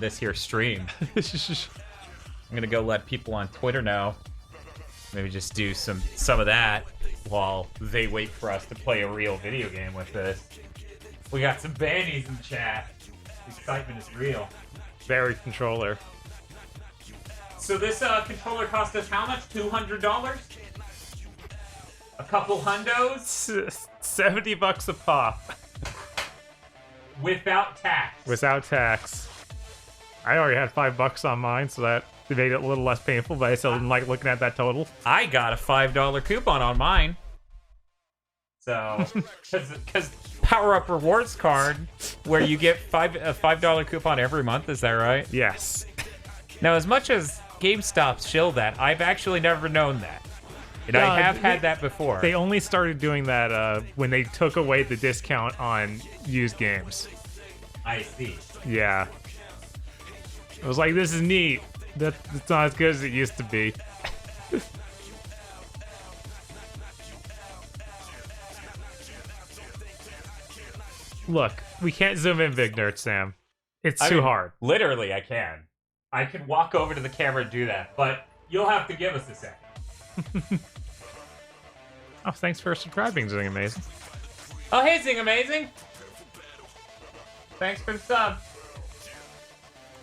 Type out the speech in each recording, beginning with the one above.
this here stream. I'm gonna go let people on Twitter know. Maybe just do some of that while they wait for us to play a real video game with this. We got some bannies in chat. The excitement is real. Very controller. So this controller cost us how much? $200? A couple hundos? $70 a pop. Without tax. Without tax. I already had $5 on mine, so that made it a little less painful, but I still didn't like looking at that total. I got a $5 coupon on mine. So, because Power Up Rewards card, where you get a $5 coupon every month, is that right? Yes. Now, as much as GameStop shill that, I've actually never known that. And I have had that before. They only started doing that when they took away the discount on used games. I see. Yeah. I was like, this is neat. That's not as good as it used to be. Look, we can't zoom in big nerd, Sam. It's too hard. Literally, I can. I can walk over to the camera and do that, but you'll have to give us a second. Oh, thanks for subscribing, Zing Amazing. Oh, hey, Zing Amazing. Thanks for the sub.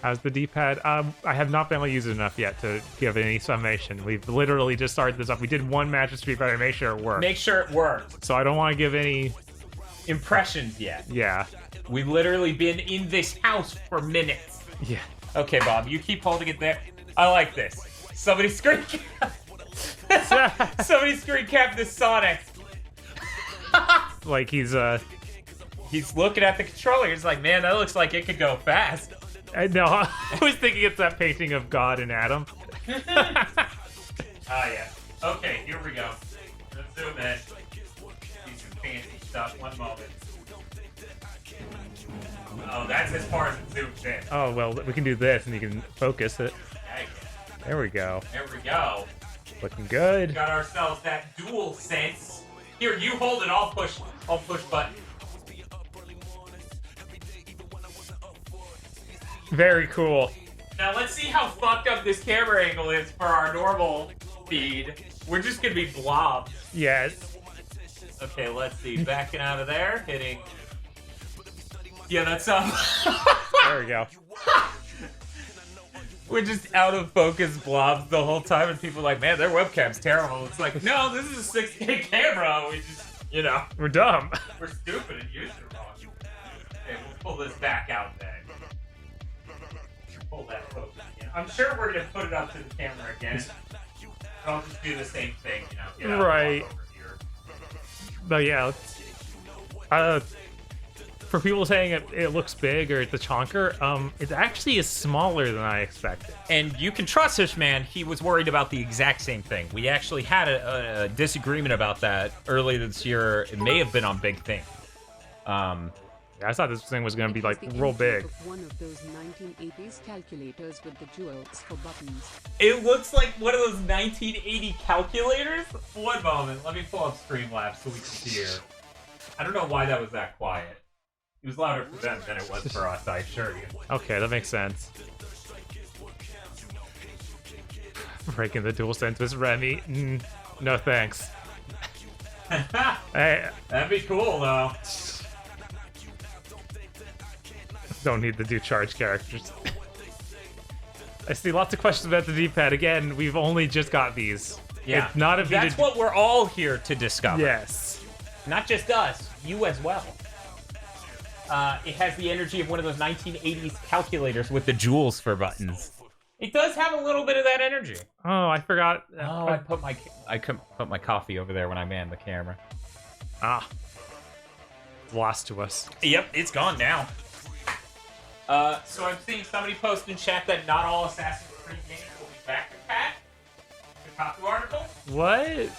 How's the D-pad? I have not been able to use it enough yet to give any summation. We've literally just started this up. We did one match of Street Fighter to make sure it worked. Make sure it worked. So I don't want to give any impressions yet. Yeah. We've literally been in this house for minutes. Yeah. Okay, Bob, you keep holding it there. I like this. Somebody screen Somebody screen capped this Sonic. Like he's looking at the controller. He's like, man, that looks like it could go fast. No, I was thinking it's that painting of God and Adam. Yeah. Okay, here we go. Let's zoom in. See some fancy stuff. One moment. Oh, that's as far as it zooms in. Oh, well, we can do this and you can focus it. There we go. There we go. Looking good. Got ourselves that DualSense. Here, you hold it. I'll push button. Very cool. Now let's see how fucked up this camera angle is for our normal feed. We're just gonna be blobs. Yes. Okay, let's see. Backing out of there, hitting. Yeah, that's There we go. We're just out of focus blobs the whole time, and people are like, man, their webcam's terrible. It's like, no, this is a 6K camera. We just, we're dumb. We're stupid and using it wrong. Okay, we'll pull this back out then. Pull that focus again. I'm sure we're gonna put it up to the camera again. I'll just do the same thing, get out right. over here. But yeah, for people saying it looks big or it's a chonker, it actually is smaller than I expected. And you can trust this man, he was worried about the exact same thing. We actually had a disagreement about that earlier this year. It may have been on Big Thing. I thought this thing was going to be like real big. One of those 1980s calculators with the jewels for buttons. It looks like one of those 1980 calculators. One moment, let me pull up Streamlabs so we can hear. I don't know why that was that quiet. It was louder for them than it was for us, I assure you. Okay, that makes sense. Breaking the DualSense with Remy. No thanks. Hey. That'd be cool, though. Don't need to do charge characters. I see lots of questions about the D-pad. Again, we've only just got these. Yeah, it's not that's what we're all here to discover. Yes. Not just us, you as well. It has the energy of one of those 1980s calculators with the jewels for buttons. It does have a little bit of that energy. Oh, I forgot. Oh, I couldn't put my coffee over there when I manned the camera. Ah. Lost to us. Yep, it's gone now. So I'm seeing somebody post in chat that not all Assassin's Creed games will be back to pat. The Kotaku article. What?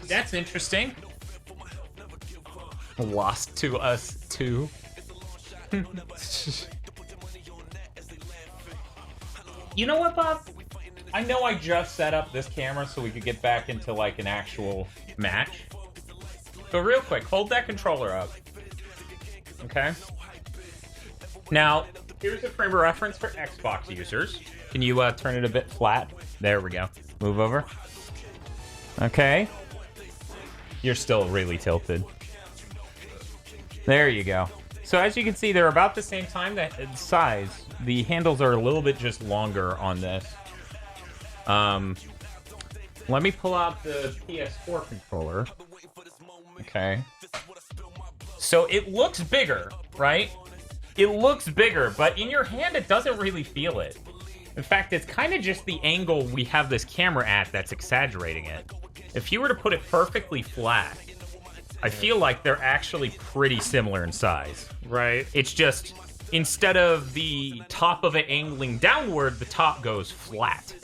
That's interesting. Lost to us too. You know what, Bob? I know I just set up this camera so we could get back into like an actual match. So real quick, hold that controller up. Okay? Now, here's a frame of reference for Xbox users. Can you turn it a bit flat? There we go. Move over. Okay. You're still really tilted. There you go. So as you can see, they're about the same size. The handles are a little bit just longer on this. Let me pull out the PS4 controller. Okay. So it looks bigger, right? It looks bigger, but in your hand, it doesn't really feel it. In fact, it's kind of just the angle we have this camera at that's exaggerating it. If you were to put it perfectly flat, I feel like they're actually pretty similar in size. Right. It's just, instead of the top of it angling downward, the top goes flat.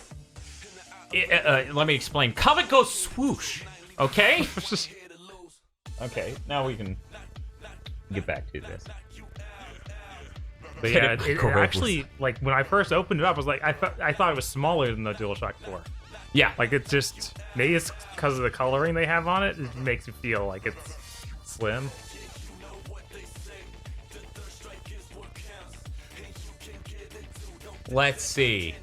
Let me explain. Comet goes swoosh, okay? Okay, now we can get back to this. But yeah, it actually, like, when I first opened it up, I was like, I thought it was smaller than the DualShock 4. Yeah. Like, it's just, maybe it's because of the coloring they have on it, it makes it feel like it's slim. Let's see.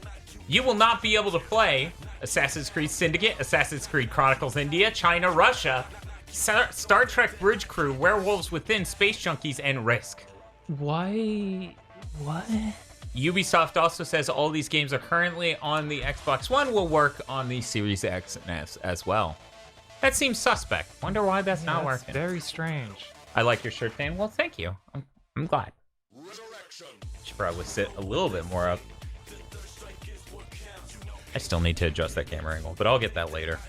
You will not be able to play Assassin's Creed Syndicate, Assassin's Creed Chronicles India, China, Russia, Star Trek Bridge Crew, Werewolves Within, Space Junkies, and Risk. Why? What? Ubisoft also says all these games are currently on the Xbox One, will work on the Series X and S as well. That seems suspect. Wonder why that's not working. Very strange. I like your shirt, Dan. Well, thank you. I'm glad. Should probably sit a little bit more up. I still need to adjust that camera angle, but I'll get that later.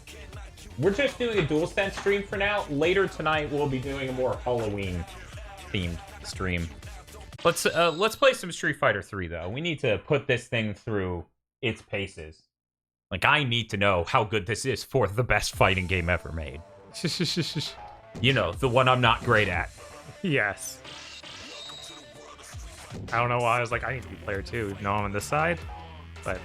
We're just doing a DualSense stream for now. Later tonight, we'll be doing a more Halloween-themed stream. Let's play some Street Fighter 3 though. We need to put this thing through its paces. Like, I need to know how good this is for the best fighting game ever made. You know, the one I'm not great at. Yes. I don't know why I was like, I need to be player 2, even though I'm on this side. But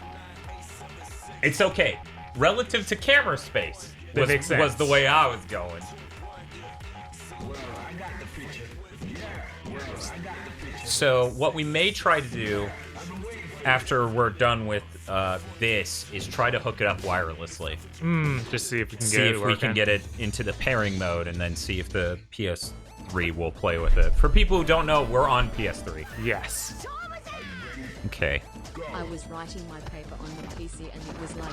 it's okay. Relative to camera space was the way I was going. So what we may try to do after we're done with this is try to hook it up wirelessly. Just see if we can see get it if working. we can get it into the pairing mode, and then see if the PS3 will play with it. For people who don't know, we're on PS3. Yes. Okay. I was writing my paper on the PC and it was like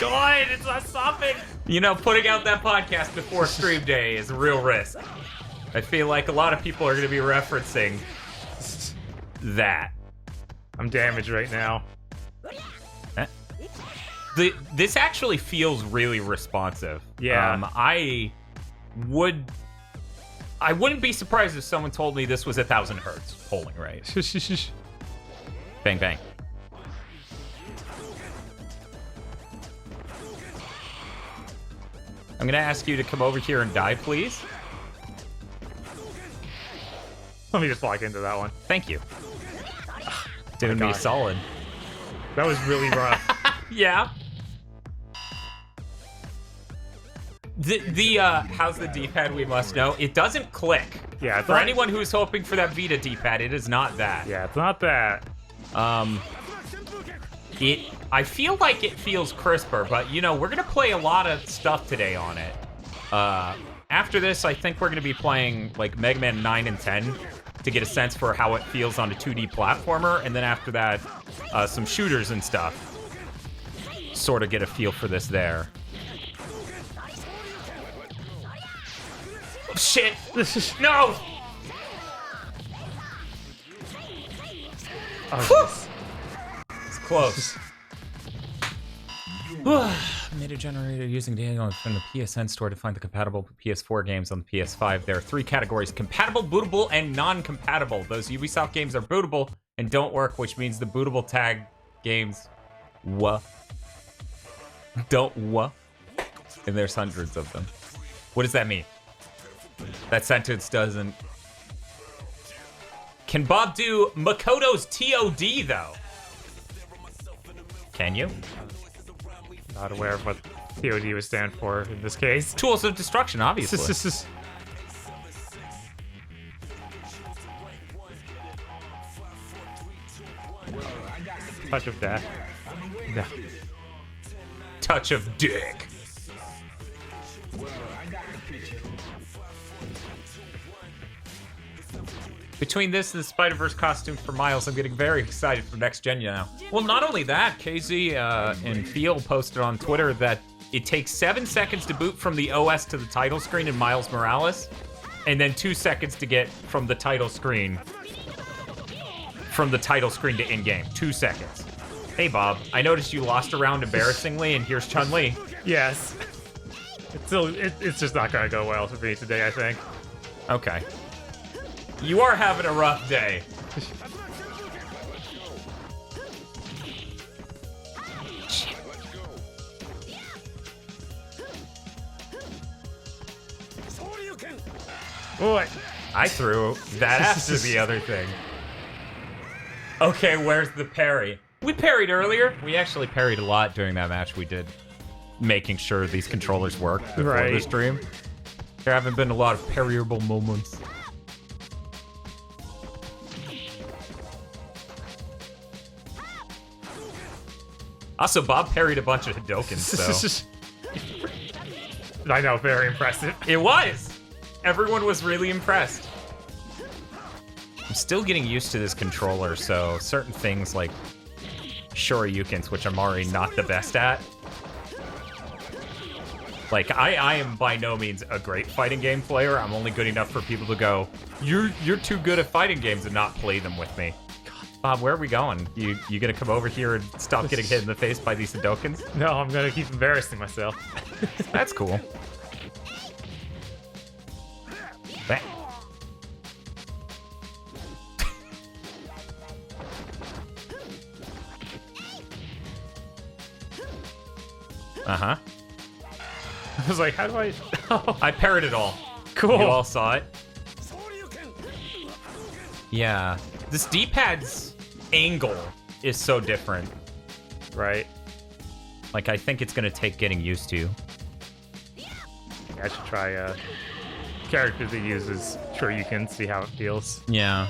God, it's not stopping. You know, putting out that podcast before stream day is a real risk. I feel like a lot of people are going to be referencing that. I'm damaged right now. This actually feels really responsive. Yeah. I wouldn't be surprised if someone told me this was 1,000 hertz polling rate. Bang, bang. I'm gonna ask you to come over here and die, please. Let me just walk into that one. Thank you. Doing me solid. That was really rough. Yeah. How's the D-pad? We must know. It doesn't click. Yeah. For anyone who's hoping for that Vita D-pad, it is not that. Yeah, it's not that. I feel like it feels crisper, but you know, we're gonna play a lot of stuff today on it. After this, I think we're gonna be playing like Mega Man 9 and 10 to get a sense for how it feels on a 2D platformer, and then after that, some shooters and stuff. Sort of get a feel for this there. Oh, shit! No! Oh, it's close. Made a generator using data from the PSN store to find the compatible PS4 games on the PS5. There are 3 categories: compatible, bootable, and non-compatible. Those Ubisoft games are bootable and don't work, which means the bootable tag games don't and there's hundreds of them. What does that mean? That sentence doesn't... Can Bob do Makoto's TOD, though? Can you? not aware of what TOD would stand for in this case. Tools of destruction, obviously. Touch of death. No. Touch of dick. Between this and the Spider-Verse costume for Miles, I'm getting very excited for next gen now. Well, not only that, KZ and Feel posted on Twitter that it takes 7 seconds to boot from the OS to the title screen in Miles Morales, and then 2 seconds to get from the title screen to in-game. 2 seconds. Hey, Bob, I noticed you lost a round embarrassingly, and here's Chun-Li. Yes. It's just not gonna go well for me today, I think. Okay. You are having a rough day. Boy. I threw that after the other thing. Okay, where's the parry? We parried earlier. We actually parried a lot during that match we did, making sure these controllers work before the stream. There haven't been a lot of parryable moments. Also, Bob parried a bunch of Hadokens, so... I know, very impressive. It was! Everyone was really impressed. I'm still getting used to this controller, so certain things like Shoryukens, which I'm already not the best at. Like, I am by no means a great fighting game player. I'm only good enough for people to go, you're too good at fighting games, and not play them with me. Bob, where are we going? You gonna come over here and stop getting hit in the face by these Hadokens? No, I'm gonna keep embarrassing myself. That's cool. Bang. Uh-huh. I was like, how do I... I parried it all. Cool. You all saw it? Yeah. This D-pad's angle is so different. Right. Like, I think it's gonna take getting used to. I should try character that uses Shoryuken, see how it feels. Yeah.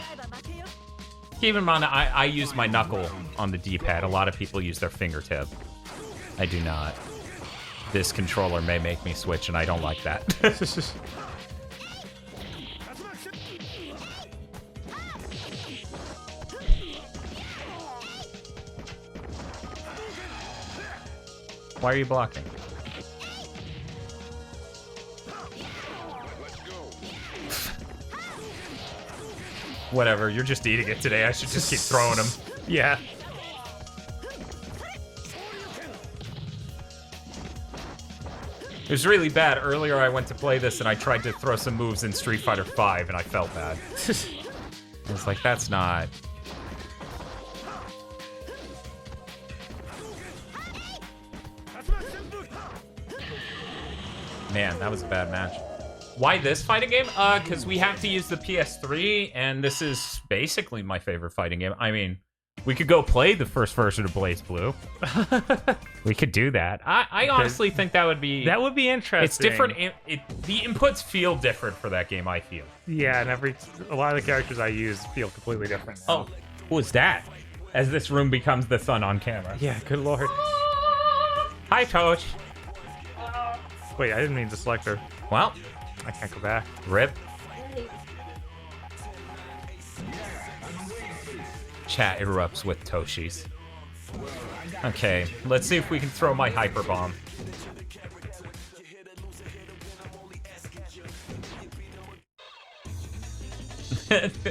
Keep in mind, I use my knuckle on the D-pad. A lot of people use their fingertip. I do not. This controller may make me switch, and I don't like that. Why are you blocking? Whatever, you're just eating it today. I should just keep throwing them. Yeah. It was really bad. Earlier I went to play this and I tried to throw some moves in Street Fighter V and I felt bad. I was like, that's not... Man, that was a bad match. Why this fighting game? Because we have to use the PS3, and this is basically my favorite fighting game. I mean, we could go play the first version of Blaze Blue. We could do that. I honestly think that would be... That would be interesting. It's different. The inputs feel different for that game, I feel. Yeah, and a lot of the characters I use feel completely different now. Oh, who is that? As this room becomes the sun on camera. Yeah, good lord. Hi, Toach. Wait, I didn't mean to select her. Well, I can't go back. rip. Chat erupts with Toshi's. Okay, let's see if we can throw my hyper bomb.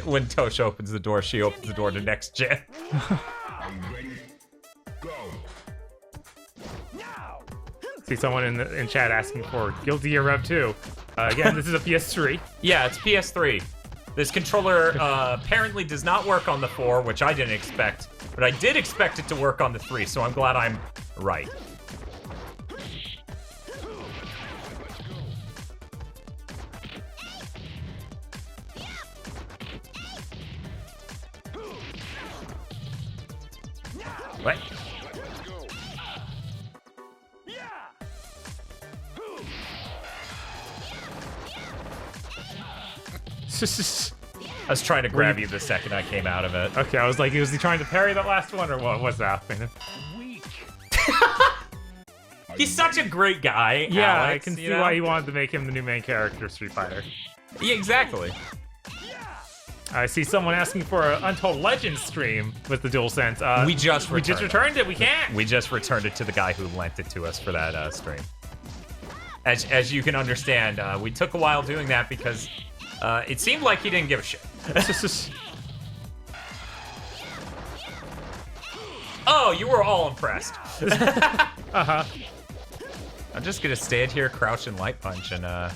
When Tosh opens the door, she opens the door to next gen. See someone in chat asking for Guilty Gear Rev 2. Again, this is a PS3. Yeah, it's PS3. This controller apparently does not work on the 4, which I didn't expect, but I did expect it to work on the 3, so I'm glad I'm right. What? I was trying to grab you the second I came out of it. Okay, I was like, was he trying to parry that last one, or what was happening? He's such a great guy, Yeah, Alex, I can see know? why he wanted to make him the new main character of Street Fighter. Yeah, exactly. I see someone asking for an Untold Legends stream with the DualSense. We just returned it. We can't. We just returned it to the guy who lent it to us for that stream. As you can understand, we took a while doing that because it seemed like he didn't give a shit. Oh, you were all impressed. Uh-huh. I'm just gonna stand here, crouch, and light punch, and I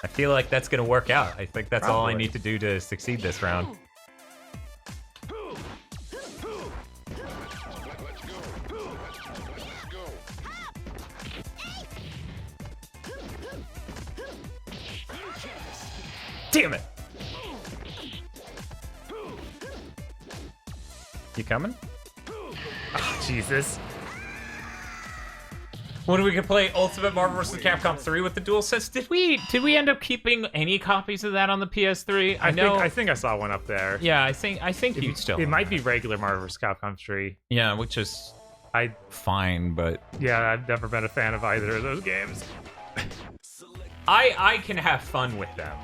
feel like that's gonna work out. I think that's all I need to do to succeed this round. Damn it! You coming? Oh, Jesus. When we could play Ultimate Marvel vs. Capcom 3 with the DualSense, did we end up keeping any copies of that on the PS3? I think I saw one up there. Yeah, I think you still. It might be regular Marvel vs. Capcom 3. Yeah, which is fine, but yeah, I've never been a fan of either of those games. I can have fun with them.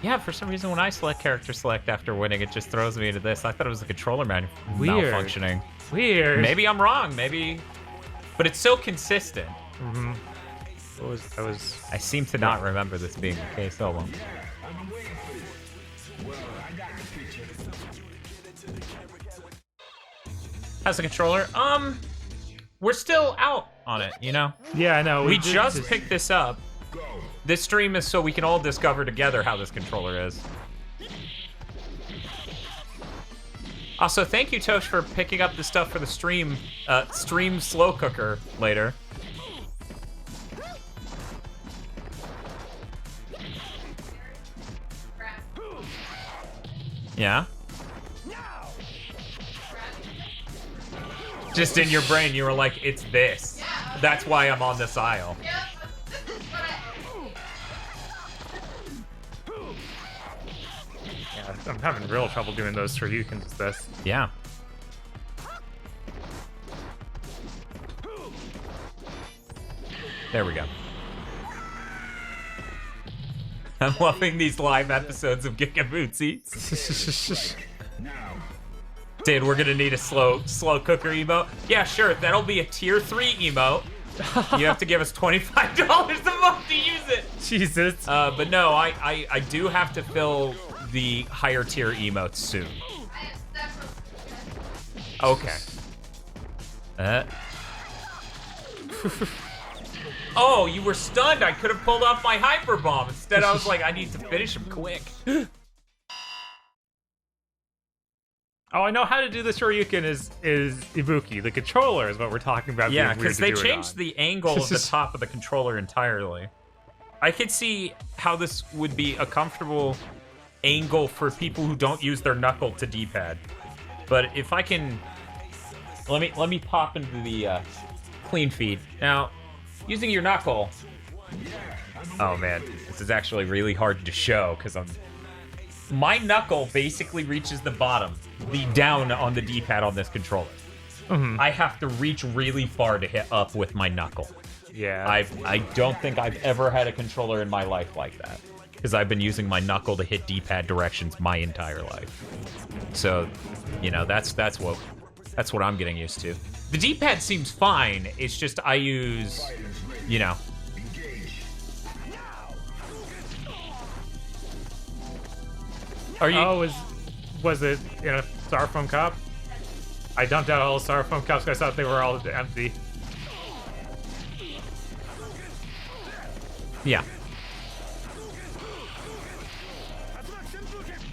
Yeah, for some reason when I character select after winning, it just throws me into this. I thought it was the controller malfunctioning. Weird. Maybe I'm wrong. Maybe, but it's so consistent. Mm-hmm. I seem to not remember this being the case. Oh well. How's the controller? We're still out on it, you know? Yeah, I know. We just picked this up. This stream is so we can all discover together how this controller is. Also, thank you, Tosh, for picking up the stuff for the stream slow cooker later. Yeah? Just in your brain, you were like, it's this. That's why I'm on this aisle. Yeah, I'm having real trouble doing those Shoryukens with this. Yeah. There we go. I'm loving these live episodes of Gigabootseats. Dude, we're gonna need a slow cooker emote. Yeah, sure, that'll be a tier 3 emote. You have to give us $25 a month to use it. Jesus. But no, I do have to fill the higher tier emotes soon. Okay. Oh, you were stunned. I could have pulled off my hyper bomb. Instead, I was like, I need to finish him quick. Oh, I know how to do the Shoryuken is Ibuki. The controller is what we're talking about. Yeah, because they changed the angle of the top of the controller entirely. I could see how this would be a comfortable angle for people who don't use their knuckle to D-pad. But if I can, let me pop into the clean feed now. Using your knuckle. Oh man, this is actually really hard to show because my knuckle basically reaches the bottom, the down on the D-pad on this controller. Mm-hmm. I have to reach really far to hit up with my knuckle. Yeah. I don't think I've ever had a controller in my life like that because I've been using my knuckle to hit D-pad directions my entire life. So, you know, that's what I'm getting used to. The D-pad seems fine. It's just I use, you know. Are you? Oh, was it in a styrofoam cup? I dumped out all the styrofoam cups because I thought they were all empty. Yeah.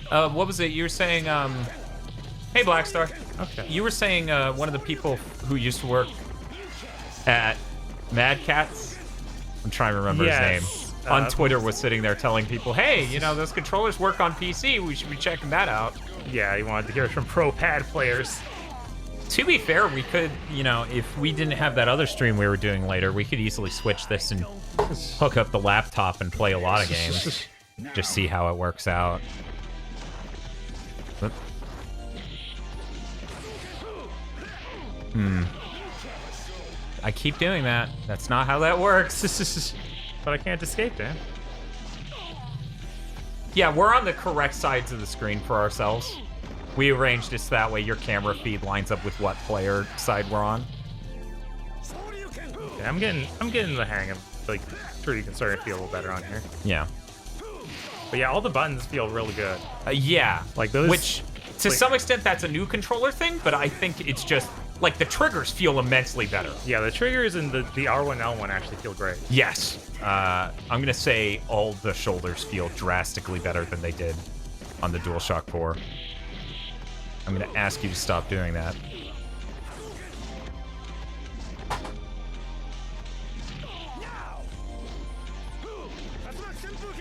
What was it? You were saying, hey, Blackstar. Okay. You were saying one of the people who used to work at Mad Catz, I'm trying to remember his name, on Twitter was sitting there telling people, hey, you know, those controllers work on PC. We should be checking that out. Yeah, he wanted to hear it from pro pad players. To be fair, we could, you know, if we didn't have that other stream we were doing later, we could easily switch this and hook up the laptop and play a lot of games. Just see how it works out. Whoop. I keep doing that. That's not how that works. But I can't escape, Dan. Yeah, we're on the correct sides of the screen for ourselves. We arranged this that way your camera feed lines up with what player side we're on. Yeah, I'm getting the hang of like sure you can start to feel a little better on here. Yeah. But yeah, all the buttons feel really good. Yeah. Like those. Which, to some extent, that's a new controller thing, but I think it's just, like, the triggers feel immensely better. Yeah, the triggers and the R1, L1 actually feel great. Yes. I'm going to say all the shoulders feel drastically better than they did on the DualShock 4. I'm going to ask you to stop doing that.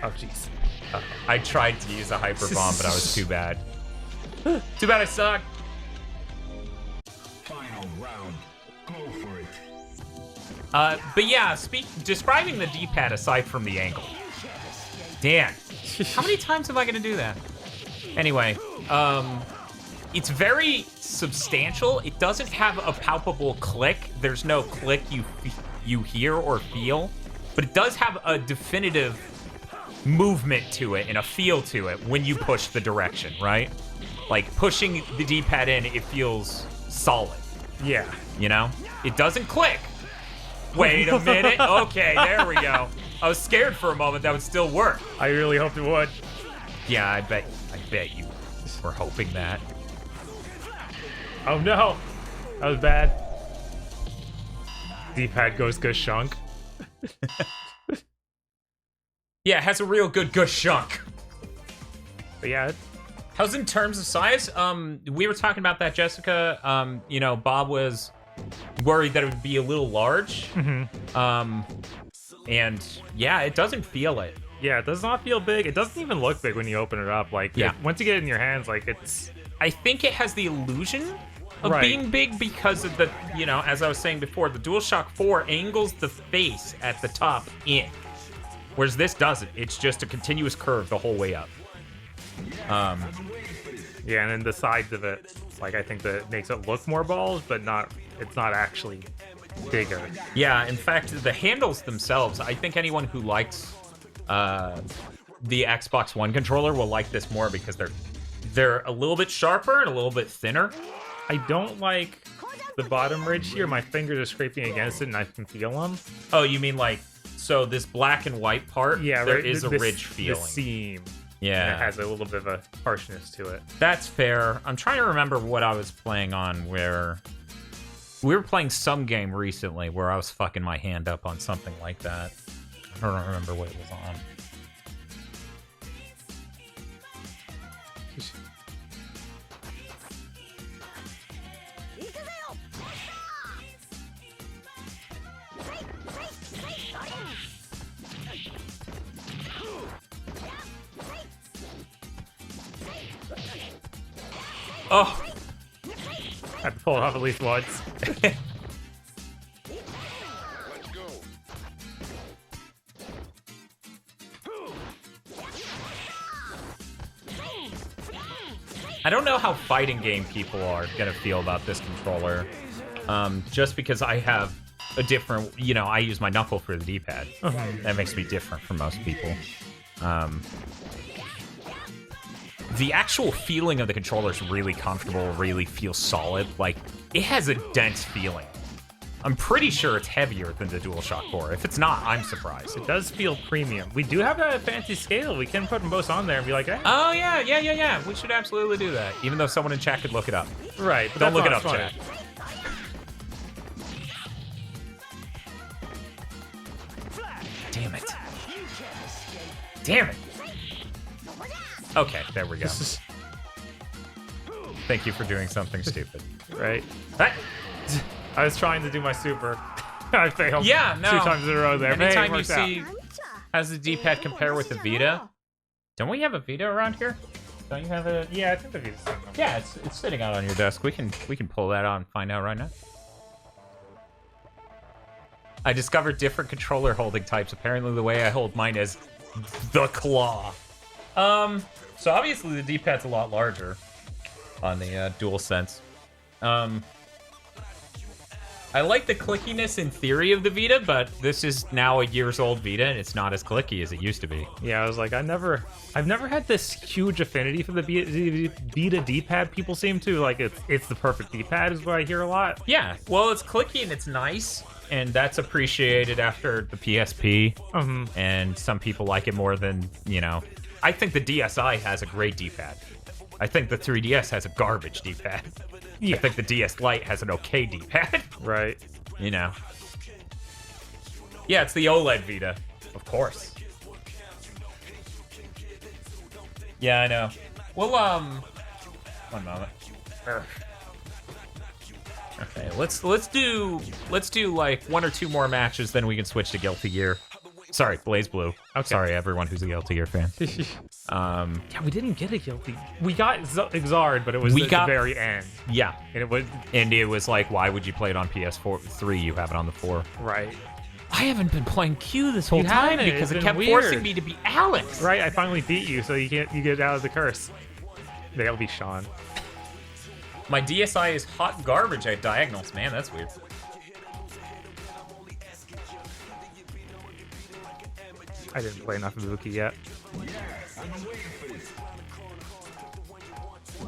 Oh, jeez. I tried to use a hyper bomb, but I was too bad. Too bad I suck. Final round. Go for it. But yeah, describing the D-pad aside from the angle. Dan, how many times am I gonna do that? Anyway, it's very substantial. It doesn't have a palpable click. There's no click you hear or feel, but it does have a definitive movement to it and a feel to it when you push the direction, right? Like pushing the D-pad in, it feels solid. Yeah. You know? It doesn't click. Wait a minute. Okay, there we go. I was scared for a moment that would still work. I really hoped it would. Yeah, I bet you were hoping that. Oh no. That was bad. D-pad goes shunk. Yeah, it has a real good gushunk. But yeah. How's in terms of size? We were talking about that, Jessica. You know, Bob was worried that it would be a little large. Mm-hmm. And yeah, it doesn't feel it. Yeah, it does not feel big. It doesn't even look big when you open it up. Like, yeah. Once you get it in your hands, like, it's... I think it has the illusion of right. being big because of the, you know, as I was saying before, the DualShock 4 angles the face at the top in. Whereas this doesn't. It's just a continuous curve the whole way up. Yeah, and then the sides of it, like, I think that makes it look more balls, but it's not actually bigger. Yeah, in fact, the handles themselves, I think anyone who likes the Xbox One controller will like this more because they're a little bit sharper and a little bit thinner. I don't like the bottom ridge here. My fingers are scraping against it and I can feel them. Oh, you mean like, so this black and white part, yeah, there right, is a ridge feeling. The seam. Yeah. And it has a little bit of a harshness to it. That's fair. I'm trying to remember what I was playing on where... We were playing some game recently where I was fucking my hand up on something like that. I don't remember what it was on. Oh! I have to pull it off at least once. I don't know how fighting game people are gonna feel about this controller. Just because I have a different, you know, I use my knuckle for the D-pad. That makes me different from most people. The actual feeling of the controller is really comfortable, really feels solid. Like, it has a dense feeling. I'm pretty sure it's heavier than the DualShock 4. If it's not, I'm surprised. It does feel premium. We do have that fancy scale. We can put them both on there and be like, hey. Oh, yeah. We should absolutely do that. Even though someone in chat could look it up. Right. But don't look it that's up, funny. chat. Damn it. Okay, there we go. Thank you for doing something stupid. Right. Hey. I was trying to do my super. I failed. Yeah, no. 2 times in a row there. Anytime Hey, you see, how's the D-pad compare with the Vita? Don't we have a Vita around here? Don't you have a? Yeah, I think the Vita's something. Yeah, it's sitting out on your desk. We can pull that out and find out right now. I discovered different controller holding types. Apparently, the way I hold mine is the claw. So obviously the D-pad's a lot larger on the DualSense. I like the clickiness in theory of the Vita, but this is now a years old Vita, and it's not as clicky as it used to be. Yeah, I was like, I've never had this huge affinity for the Vita D-pad. People seem to like it's the perfect D-pad, is what I hear a lot. Yeah, well, it's clicky and it's nice, and that's appreciated after the PSP. And some people like it more than, you know. I think the DSi has a great D-pad. I think the 3DS has a garbage D-pad. Yeah. I think the DS Lite has an okay D-pad. Right. You know. Yeah, it's the OLED Vita, of course. Yeah, I know. Well, one moment. Okay, let's do like 1 or 2 more matches, then we can switch to Guilty Gear. Sorry, Blaze Blue. Okay. Sorry, everyone who's a Guilty Gear fan. Yeah, we didn't get a Guilty. We got Exard, but it was at the very end. Yeah, And it was like, why would you play it on PS3? You have it on the 4. Right. I haven't been playing Q this whole You time haven't. because It's it kept been forcing weird. me to be Alex. Right, I finally beat you, so you get out of the curse. That'll be Sean. My DSi is hot garbage at diagonals. Man, that's weird. I didn't play enough Ibuki yet.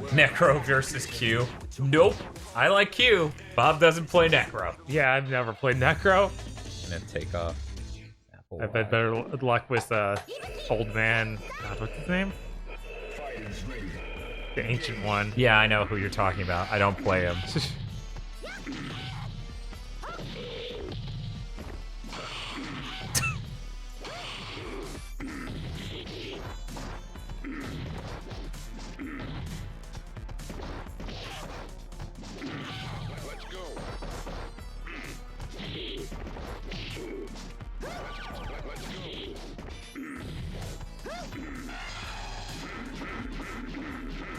Necro versus Q. Nope. I like Q. Bob doesn't play Necro. Yeah, I've never played Necro. And then take off. Apple I've had better luck with old man. God, what's his name? The ancient one. Yeah, I know who you're talking about. I don't play him.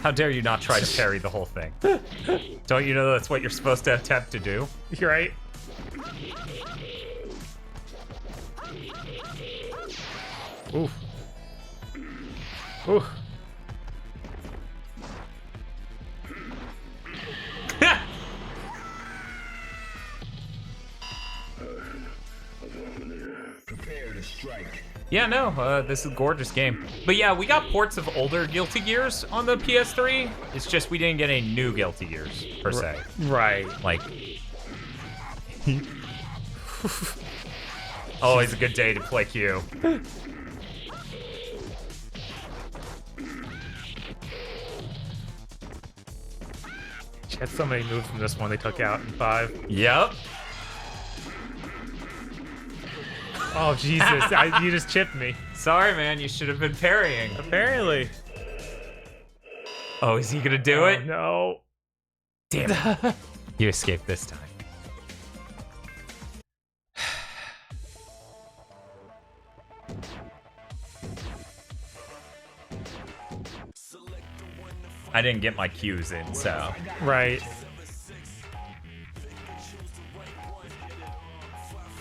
How dare you not try to parry the whole thing? Don't you know that's what you're supposed to attempt to do? You're right. Oof. Oof. Prepare to strike. Yeah, no, this is a gorgeous game. But yeah, we got ports of older Guilty Gears on the PS3. It's just we didn't get any new Guilty Gears, per se. Right. Like... Always a good day to play Q. She had so many moves from this one they took out in 5. Yep. Oh, Jesus. You just chipped me. Sorry, man, you should have been parrying. Apparently. Oh, is he gonna do it? No. Damn it. You escaped this time. I didn't get my cues in, so... Right.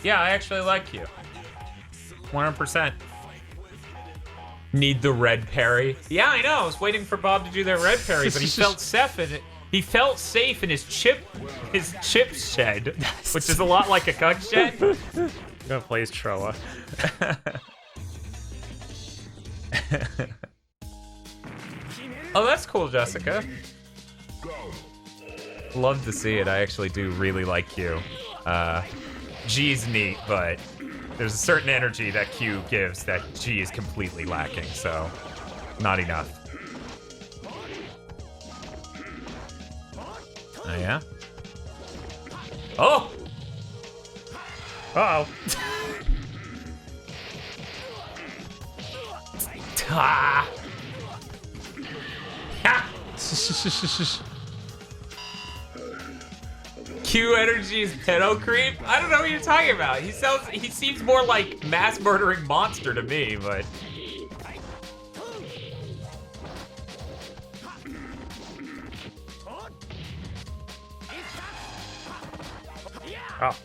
Yeah, I actually like you. 100%. Need the red parry. Yeah, I know. I was waiting for Bob to do that red parry, but he felt safe in it. He felt safe in his chip shed, which is a lot like a gun shed. I'm gonna play as Troa. Oh, that's cool, Jessica. Love to see it. I actually do really like Q. G's neat, but there's a certain energy that Q gives that G is completely lacking, so not enough. Oh, yeah? Oh! Uh-oh. Ah! Ha! Q energy is pedo creep? I don't know what you're talking about. He seems more like mass murdering monster to me, but Oh.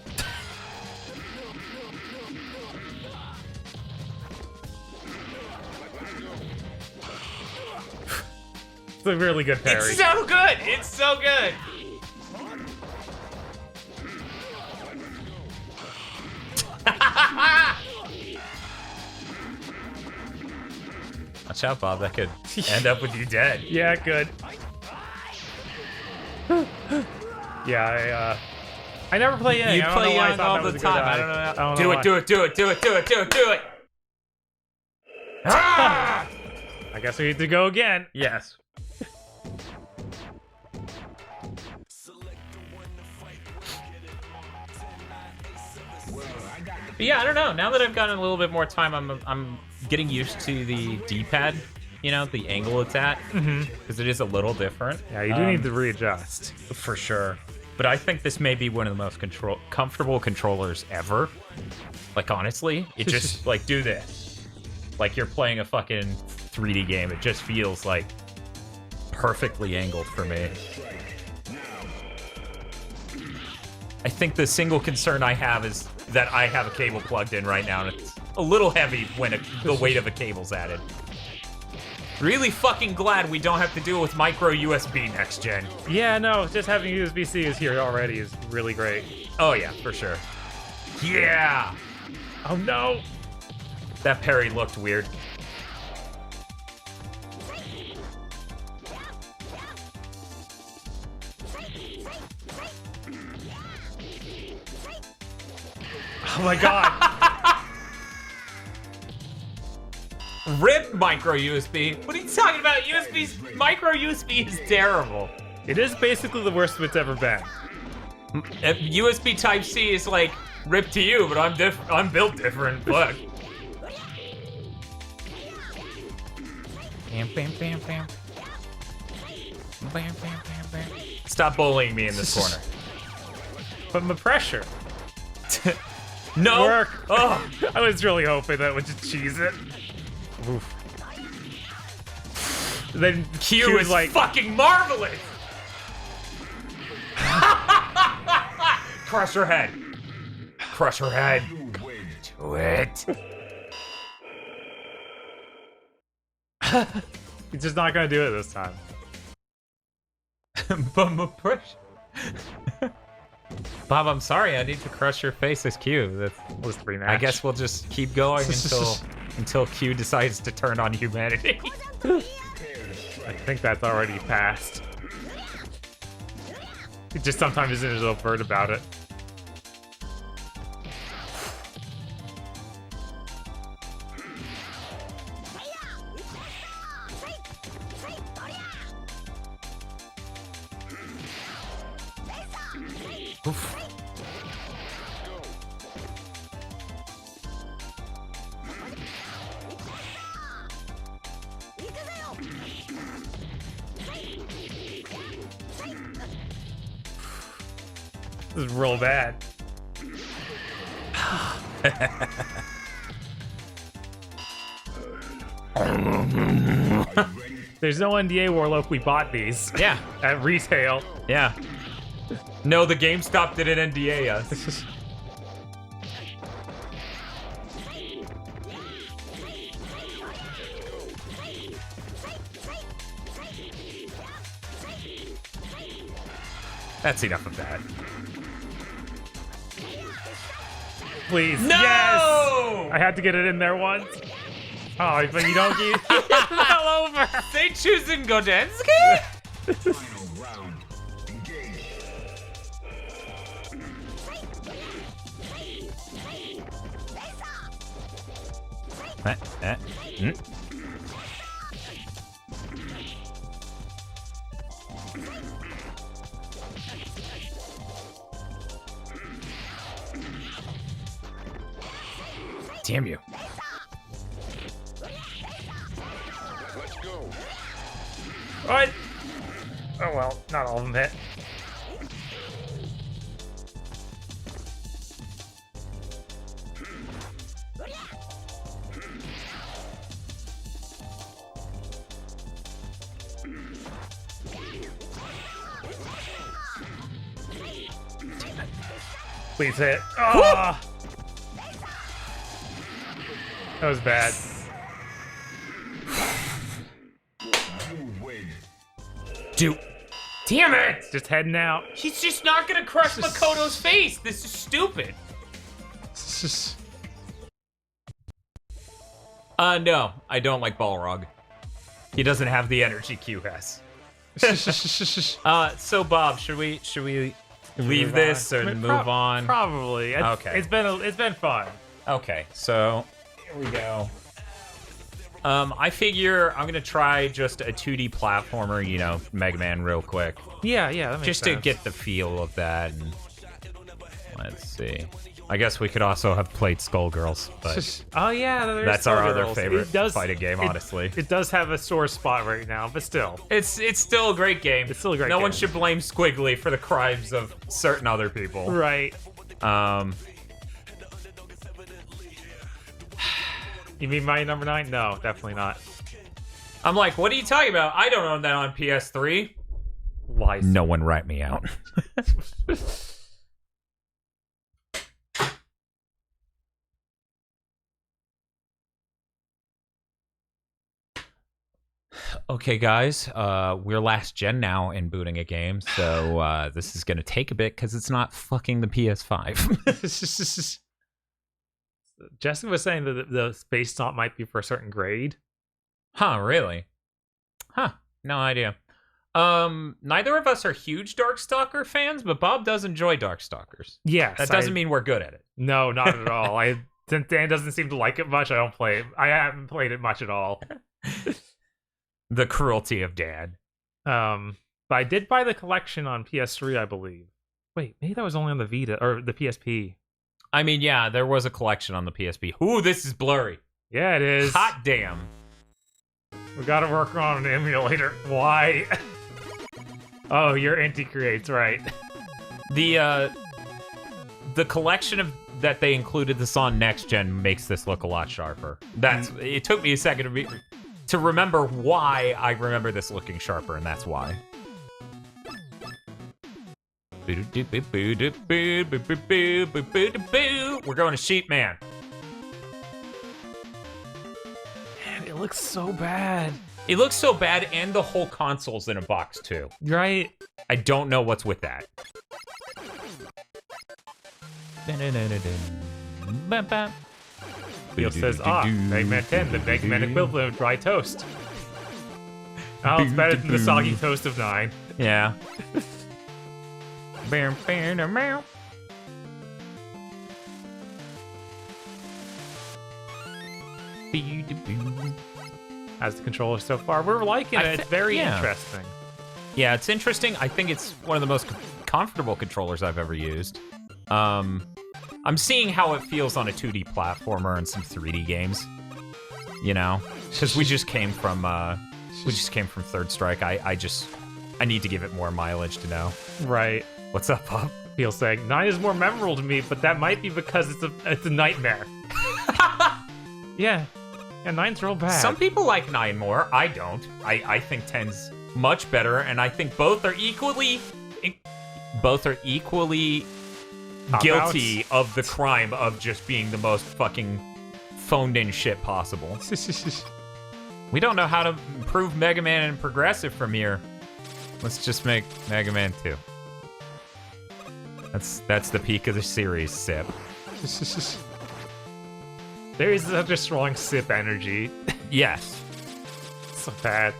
It's a really good parry. It's so good! It's so good! Watch out, Bob. That could end up with you dead. Yeah, good. Yeah, I never play Yang. You I don't play know why I Yang thought all that the was a good time. eye. I don't know. I don't Do know it, why. do it, do it, do it, do it, do it, do it! Ah! I guess we need to go again. Yes. But yeah, I don't know. Now that I've gotten a little bit more time, I'm getting used to the D-pad. You know, the angle it's at, because it is a little different. Yeah, you do need to readjust. For sure. But I think this may be one of the most comfortable controllers ever. Like, honestly, it just, like, do this. Like you're playing a fucking 3D game. It just feels, like, perfectly angled for me. I think the single concern I have is that I have a cable plugged in right now, and it's a little heavy when the weight of a cable's added. Really fucking glad we don't have to deal with micro USB next gen. Yeah, no, just having USB-C is here already is really great. Oh yeah, for sure. Yeah! Oh no! That parry looked weird. Oh my god! RIP micro USB. What are you talking about? Micro USB is terrible. It is basically the worst it's ever been. USB Type-C is like, RIP to you, but I'm built different. Look. Bam, bam, bam, bam. Bam, bam, bam, bam. Stop bullying me in this corner. But the pressure. No! Work. Oh. I was really hoping that would just cheese it. Oof. Then Q is like fucking marvelous! Crush her head. Crush her head. Do it. He's just not gonna do it this time. But push. Bob, I'm sorry. I need to crush your face as Q. Let's rematch. I guess we'll just keep going until Q decides to turn on humanity. I think that's already passed. He just sometimes isn't as overt about it. Oof. This is real bad. There's no NDA, Warlock. We bought these. Yeah. At retail. Yeah. No, the GameStop didn't NDA us. That's enough of that. Please. No! Yes! I had to get it in there once. Oh, but you don't get it fell over. They choosing Godensky? Final round. Engage. Damn you. Let's go. What? Oh well, not all of them hit. Please hit. Oh! That was bad. You win. Dude, damn it! Just heading out. He's just not gonna crush Makoto's face. This is stupid. It's just... No, I don't like Balrog. He doesn't have the energy Q has. So Bob, should we leave this or move on? Probably. Okay. It's been fun. Okay, so here we go. I figure I'm gonna try just a 2D platformer, you know, Mega Man real quick. Yeah, that makes Just sense. to get the feel of that. And let's see. I guess we could also have played Skullgirls, but Oh yeah, there's that's our other Skullgirls. favorite It does- fighting game, honestly. It does have a sore spot right now, but still. It's still a great game. It's still a great No game. one should blame Squiggly for the crimes of certain other people. Right. You mean my number 9? No, definitely not. I'm like, what are you talking about? I don't own that on PS3. Lies. No one write me out. Okay, guys, we're last gen now in booting a game, so this is gonna take a bit because it's not fucking the PS5. Jessica was saying that the space stomp might be for a certain grade. Huh, really? Huh, no idea. Neither of us are huge Darkstalker fans, but Bob does enjoy Darkstalkers. Yes. That doesn't mean we're good at it. No, not at all. Since Dan doesn't seem to like it much, I don't play it. I haven't played it much at all. The cruelty of Dad. But I did buy the collection on PS3, I believe. Wait, maybe that was only on the Vita or the PSP. I mean, yeah, there was a collection on the PSP. Ooh, this is blurry. Yeah, it is. Hot damn. We gotta work on an emulator. Why? Oh, you're anti-creates, right? The collection of that they included this on next gen makes this look a lot sharper. It took me a second to remember why I remember this looking sharper, and that's why. We're going to Sheep Man. Man, it looks so bad. It looks so bad, and the whole console's in a box too. Right? I don't know what's with that. Neil says, Mega Man 10, the Mega Man equivalent of dry toast. Oh, it's better than the soggy toast of 9. Yeah. As the controller so far, we're liking it. It's very interesting. Yeah, it's interesting. I think it's one of the most comfortable controllers I've ever used. I'm seeing how it feels on a 2D platformer and some 3D games. You know, because we just came from Third Strike. I need to give it more mileage to know. Right. What's up, Bob? Feels saying 9 is more memorable to me, but that might be because it's a nightmare. Yeah, 9's real bad. Some people like 9 more. I don't. I think 10's much better, and I think both are equally guilty of the crime of just being the most fucking phoned in shit possible. We don't know how to improve Mega Man and Progressive from here. Let's just make Mega Man 2. That's the peak of the series, Sip. There is such a strong Sip energy. Yes. So bad.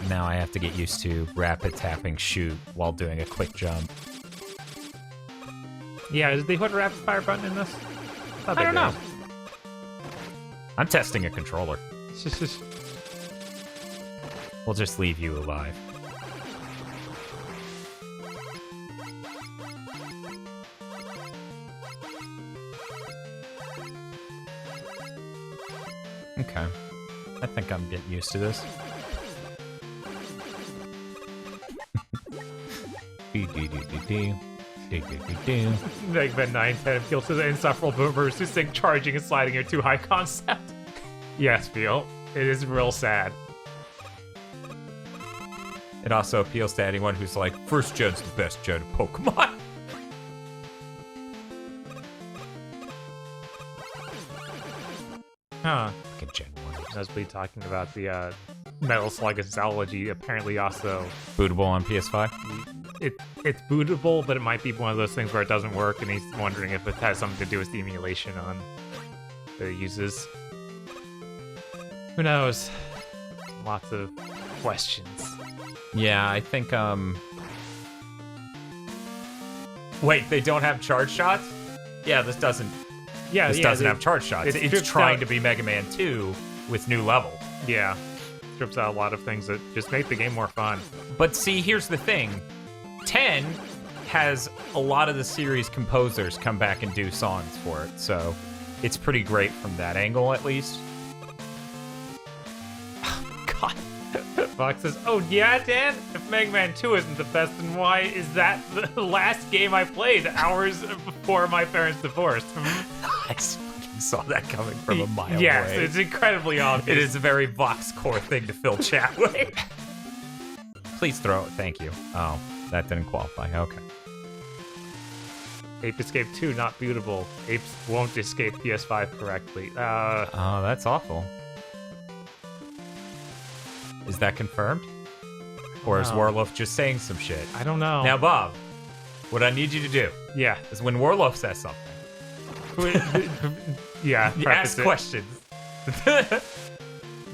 Now I have to get used to rapid tapping shoot while doing a quick jump. Yeah, did they put a rapid fire button in this? I don't know. I'm testing a controller. We'll just leave you alive. Okay. I think I'm getting used to this. Mega Man 9 10 appeals to the insufferable boomers who think charging and sliding are too high concept. Yes, Phil. It is real sad. It also appeals to anyone who's like, first gen's the best gen of Pokemon. Huh. Fucking Gen 1. Nosebleed talking about the Metal Slug Anthology apparently also Bootable on PS5. it's bootable, but it might be one of those things where it doesn't work, and he's wondering if it has something to do with the emulation on that it uses. Who knows? Lots of questions. Yeah, I think, Wait, they don't have charge shots? Yeah, this doesn't have charge shots. It's trying to be Mega Man 2 with new levels. Yeah. Strips out a lot of things that just make the game more fun. But see, here's the thing. 10 has a lot of the series composers come back and do songs for it, so it's pretty great from that angle, at least. God. Fox says, "Oh yeah, Dan? If Mega Man 2 isn't the best, then why is that the last game I played hours before my parents divorced?" I fucking saw that coming from a mile away. Yes, it's incredibly obvious. It is a very Vox Core thing to fill chat with. Please throw it. Thank you. Oh, that didn't qualify. Okay. Ape Escape 2 not bootable. Apes won't escape PS5 correctly. Oh, that's awful. Is that confirmed? Or is Warlof just saying some shit? I don't know. Now, Bob, what I need you to do Yeah. is when Warlof says something, Yeah. you preface ask it. questions.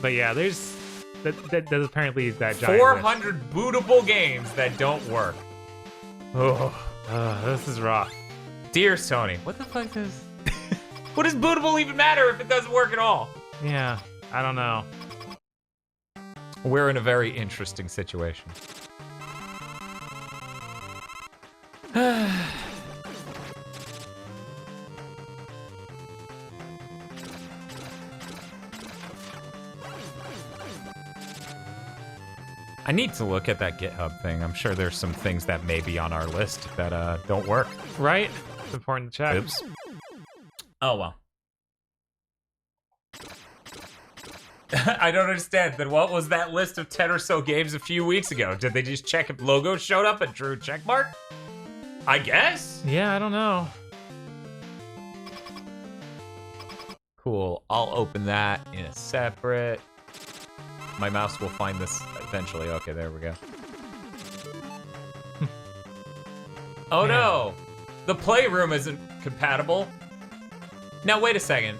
But yeah, there's there's apparently that giant 400 bootable games that don't work. Oh, this is rough. dear Sony, what the fuck is... What does bootable even matter if it doesn't work at all? Yeah, I don't know. We're in a very interesting situation. I need to look at that GitHub thing. I'm sure there's some things that may be on our list that don't work. Right? It's important to check. Oops. Oh, well. I don't understand. Then what was that list of 10 or so games a few weeks ago? Did they just check if logos showed up and drew a check mark? I guess. Yeah, I don't know. Cool. I'll open that in a separate... My mouse will find this eventually. Okay, there we go. Oh no! The Playroom isn't compatible. Now, wait a second.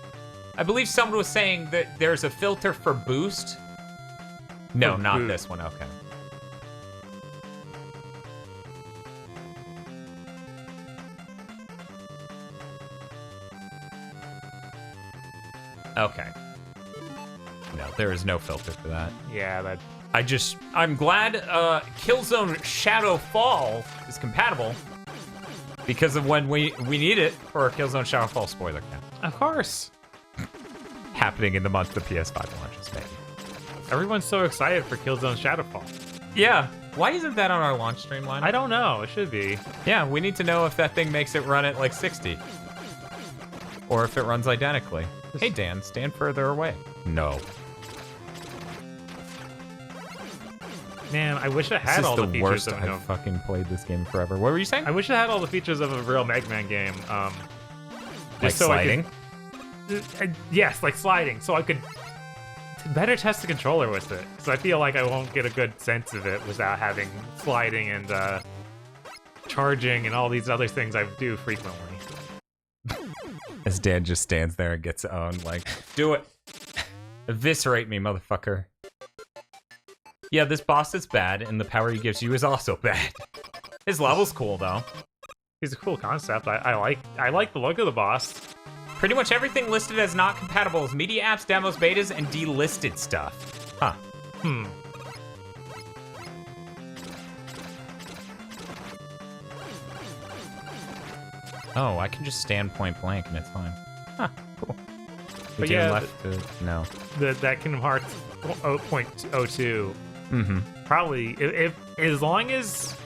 I believe someone was saying that there's a filter for boost. No, For not boost. this one. Okay. Okay. No, there is no filter for that. Yeah, that. I'm glad Killzone Shadow Fall is compatible because of when we need it for a Killzone Shadow Fall spoiler count. Of course. Happening in the month the PS5 launches, maybe. Everyone's so excited for Killzone Shadowfall. Yeah. Why isn't that on our launch stream line? I don't know. It should be. Yeah, we need to know if that thing makes it run at like 60. Or if it runs identically. Hey, Dan, stand further away. No. Man, I wish I This had is all the the features worst. of I've fucking played this game forever. What were you saying? I wish I had all the features of a real Mega Man game. Like so sliding? Yes, like sliding, so I could better test the controller with it. So I feel like I won't get a good sense of it without having sliding and charging and all these other things I do frequently. As Dan just stands there and gets owned, like, do it. Eviscerate me, motherfucker. Yeah, this boss is bad, and the power he gives you is also bad. His level's cool, though. He's a cool concept. I like the look of the boss. Pretty much everything listed as not compatible is media apps, demos, betas, and delisted stuff. Huh. Oh, I can just stand point blank and it's fine. Huh, cool. But yeah, left to... No. That Kingdom Hearts 0.02 Mm-hmm. probably, if as long as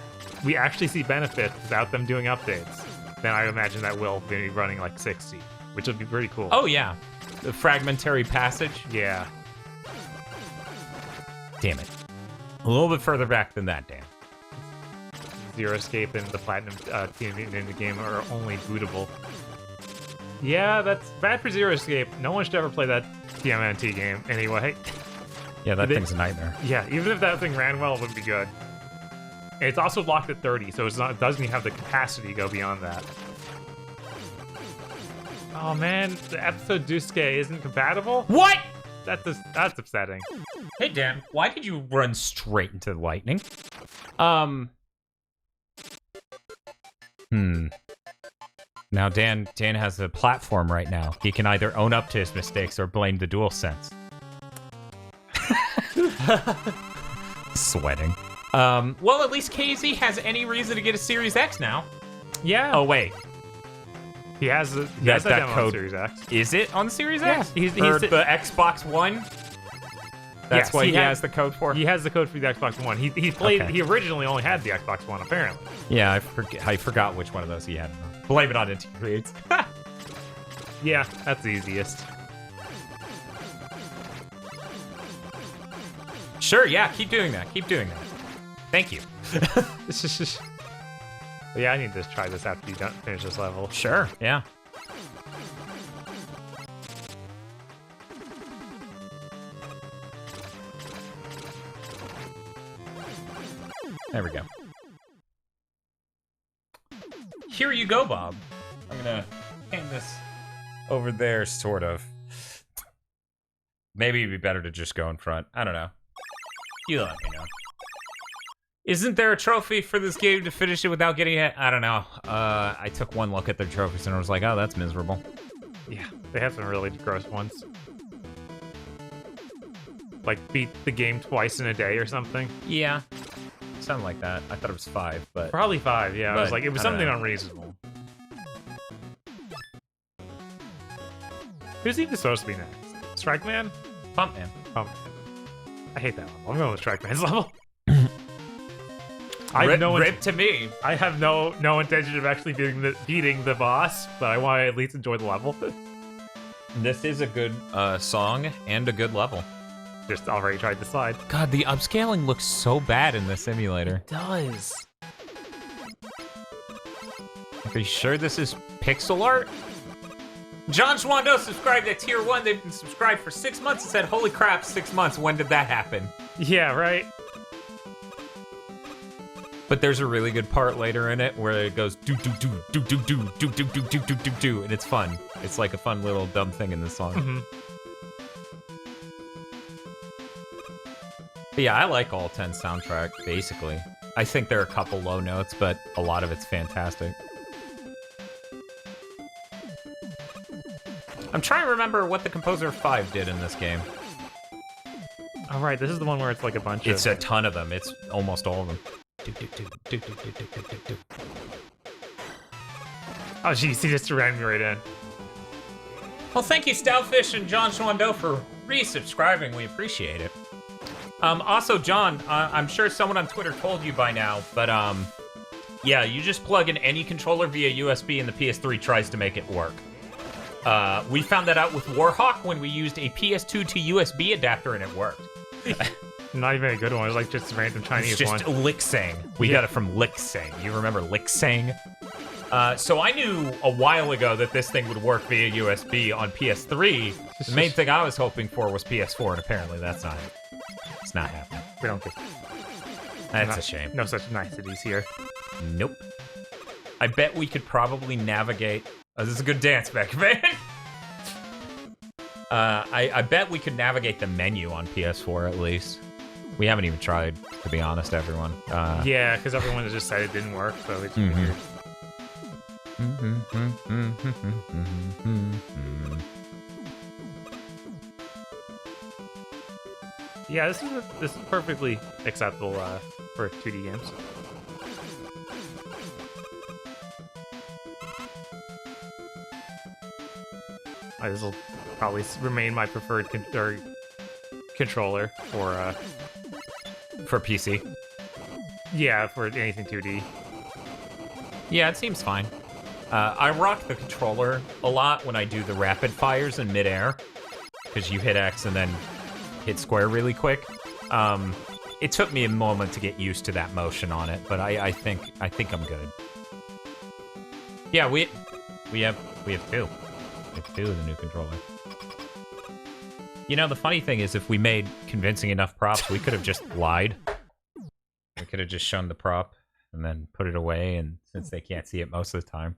we actually see benefits without them doing updates, then I imagine that will be running like 60, which would be pretty cool. Oh, yeah. The fragmentary passage. Yeah. Damn it. A little bit further back than that, Dan. Zero Escape and the Platinum Teenage Mutant Ninja game are only bootable. Yeah, that's bad for Zero Escape. No one should ever play that TMNT game anyway. Yeah, that thing's a nightmare. Yeah, even if that thing ran well, it wouldn't be good. And it's also locked at 30, so it doesn't even have the capacity to go beyond that. Oh man, the episode Duske isn't compatible? What? That's upsetting. Hey Dan, why did you run straight into the lightning? Now Dan has a platform right now. He can either own up to his mistakes or blame the DualSense. Sweating. Well, at least KZ has any reason to get a Series X now. Yeah. Oh wait, He has a that demo on code. Series X. Is it on the Series Yeah, X? he's or the- the Xbox One? That's Yes, what he he had- has the code for? He has the code for the Xbox One. He played. Okay. He originally only had the Xbox One, apparently. Yeah, I forgot which one of those he had. Blame it on Inti Creates. Yeah, that's the easiest. Sure, yeah, keep doing that. Keep doing that. Thank you. Yeah, I need to try this after you finish this level. Sure, yeah. There we go. Here you go, Bob. I'm gonna hang this over there, sort of. Maybe it'd be better to just go in front. I don't know. You let me know. Isn't there a trophy for this game to finish it without getting it? I don't know. I took one look at their trophies and I was like, oh, that's miserable. Yeah, they have some really gross ones. Like beat the game twice in a day or something. Yeah. Something like that. I thought it was 5, but... Probably 5, yeah. I was But, like, it was I don't something know. unreasonable. Who's even supposed to be next? Strike Man? Pump Man. Oh, man. I hate that level. I'm going with Strike Man's level. Rip to me. I have no intention of actually beating the boss, but I want to at least enjoy the level. This is a good song and a good level. Just already tried the slide. God, the upscaling looks so bad in this simulator. It does. Are you sure this is pixel art? John Schwando subscribed at tier 1. They've been subscribed for 6 months and said, holy crap, 6 months. When did that happen? Yeah, right? But there's a really good part later in it where it goes do do do do do do do do do do do do do, and it's fun. It's like a fun little dumb thing in the song. Mm-hmm. But yeah, I like all 10 soundtrack, basically. I think there are a couple low notes, but a lot of it's fantastic. I'm trying to remember what the Composer 5 did in this game. All right, this is the one where it's like a bunch It's of... a ton of them. It's almost all of them. Oh, jeez, he just ran me right in. Well, thank you, Stoutfish and John Schwando, for resubscribing. We appreciate it. Also, John, I'm sure someone on Twitter told you by now, but yeah, you just plug in any controller via USB and the PS3 tries to make it work. We found that out with Warhawk when we used a PS2 to USB adapter and it worked. Not even a good one. It was like just a random Chinese It's just one. Lixang. We got it from Lixang. You remember Lixang? So I knew a while ago that this thing would work via USB on PS3. The main thing I was hoping for was PS4, and apparently that's not it. It's not happening. We don't get That's a shame. no such niceties here. Nope. I bet we could probably navigate... Oh, this is a good dance, Beck, man. I bet we could navigate the menu on PS4 at least. We haven't even tried, to be honest, everyone. Yeah, because everyone has just said it didn't work, so it's weird. Yeah, this is perfectly acceptable for 2D games. This will probably remain my preferred controller For PC. yeah, for anything 2D. Yeah, it seems fine. I rock the controller a lot when I do the rapid fires in midair, because you hit X and then hit square really quick. It took me a moment to get used to that motion on it, but I think I'm good. Yeah, we have two. We have two of the new controller. You know, the funny thing is, if we made convincing enough props, we could have just lied. We could have just shown the prop and then put it away, and since they can't see it most of the time.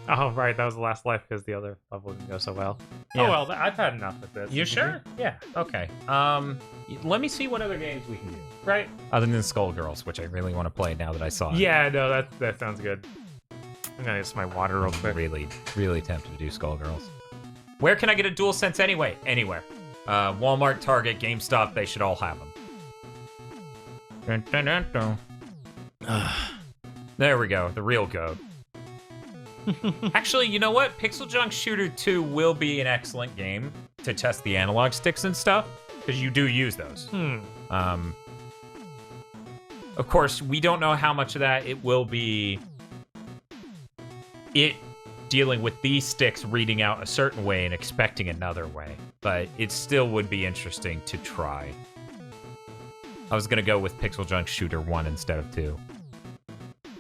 Oh, right, that was the last life because the other level didn't go so well. Yeah. Oh, well, I've had enough with this. You sure? Yeah, okay. Let me see what other games we can do. Right. Other than Skullgirls, which I really want to play now that I saw it. Yeah, no, that sounds good. I'm gonna get some my water real quick. Really, really tempted to do Skullgirls. Where can I get a DualSense anyway? Anywhere. Walmart, Target, GameStop, they should all have them. Dun, dun, dun, dun. There we go, the real goat. Actually, you know what? PixelJunk Shooter 2 will be an excellent game to test the analog sticks and stuff, because you do use those. Of course, we don't know how much of that it will be dealing with these sticks reading out a certain way and expecting another way, but it still would be interesting to try. I was going to go with PixelJunk Shooter 1 instead of 2.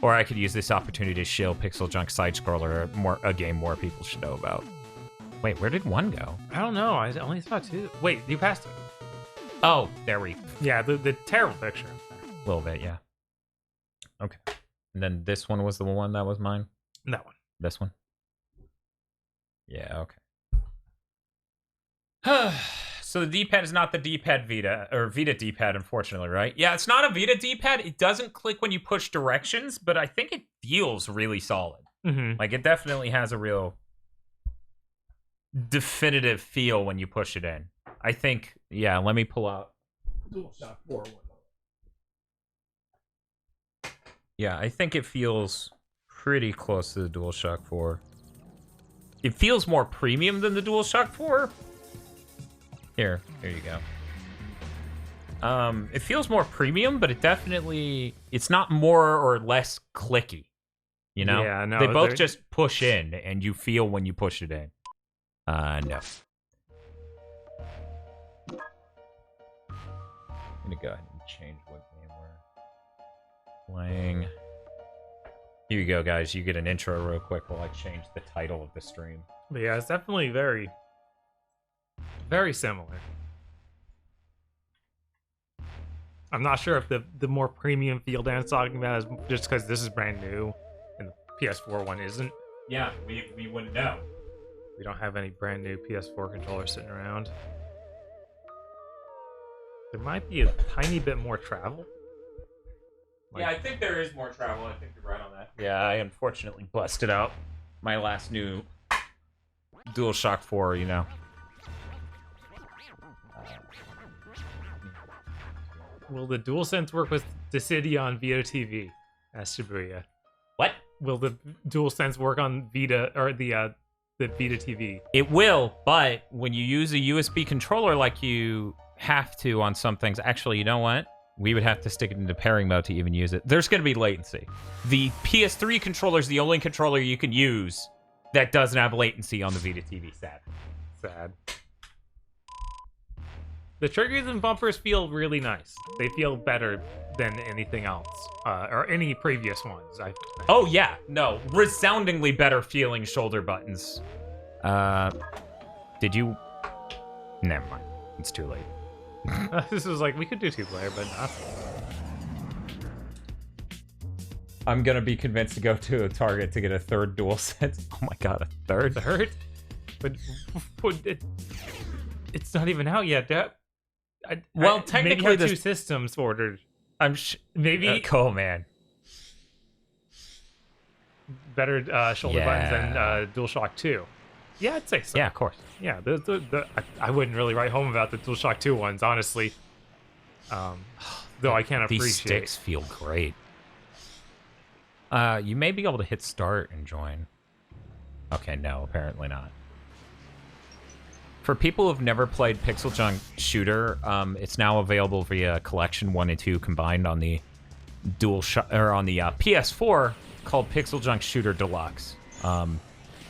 Or I could use this opportunity to shill PixelJunk Side-Scroller, a game more people should know about. Wait, where did 1 go? I don't know. I only saw 2. Wait, you passed it. Oh, there we... Yeah, the terrible picture. A little bit, yeah. Okay. And then this one was the one that was mine? That one. This one? Yeah, okay. So the D-pad is not the D-pad Vita, or Vita D-pad, unfortunately, right? Yeah, it's not a Vita D-pad. It doesn't click when you push directions, but I think it feels really solid. Like, it definitely has a real definitive feel when you push it in. I think, yeah, let me pull out DualShock 4. Yeah, I think it feels pretty close to the DualShock 4. It feels more premium than the DualShock 4. Here you go. It feels more premium, but it's not more or less clicky. You know? Yeah, no. They both just push in, and you feel when you push it in. No. I'm gonna go ahead and change what game we're playing. Here you go, guys. You get an intro real quick while I change the title of the stream. But yeah, it's definitely very, very similar. I'm not sure if the more premium feel Dan's talking about is just because this is brand new and the PS4 one isn't. Yeah, we wouldn't know. We don't have any brand new PS4 controllers sitting around. There might be a tiny bit more travel. Yeah, I think there is more travel. I think you're right on that. Yeah, I unfortunately busted out my last new DualShock 4, you know. Will the DualSense work with Dissidia via TV? Asked Shibuya. What? Will the DualSense work on Vita or the Vita TV? It will, but when you use a USB controller like you have to on some things, actually, you know what? We would have to stick it into pairing mode to even use it. There's going to be latency. The PS3 controller is the only controller you can use that doesn't have latency on the Vita TV. Sad. The triggers and bumpers feel really nice. They feel better than anything else, or any previous ones. Oh, yeah. No. Resoundingly better feeling shoulder buttons. Did you... Never mind. It's too late. This was like, we could do 2-player, but not. I'm gonna be convinced to go to a Target to get a third DualSense. Oh my god, a third? Third? But it's not even out yet. Well, technically, maybe have 2 systems ordered. Maybe. Cool, man. Better shoulder buttons than DualShock 2. Yeah, I'd say so. Yeah, of course. Yeah, I wouldn't really write home about the DualShock 2 ones, honestly. Though I can't appreciate. These sticks feel great. You may be able to hit start and join. Okay, no, apparently not. For people who've never played PixelJunk Shooter, it's now available via Collection 1 and 2 combined on the PS4 called PixelJunk Shooter Deluxe. And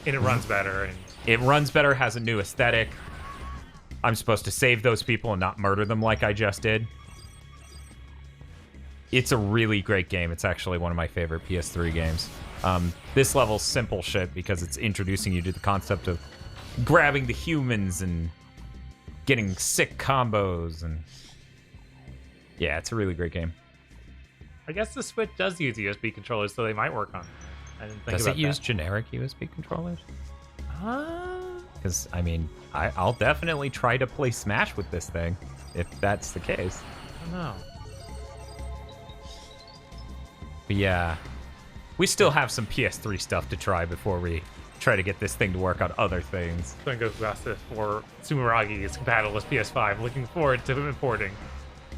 it runs better. And it runs better, has a new aesthetic. I'm supposed to save those people and not murder them like I just did. It's a really great game. It's actually one of my favorite PS3 games. This level's simple shit because it's introducing you to the concept of grabbing the humans and getting sick combos, and yeah, it's a really great game. I guess the Switch does use USB controllers, so they might work on it. I didn't think Does about it use that. generic USB controllers? Because, I mean, I'll definitely try to play Smash with this thing, if that's the case. I don't know. But yeah, we still have some PS3 stuff to try before we try to get this thing to work on other things. Going to go past this for Sumeragi is compatible with PS5. Looking forward to importing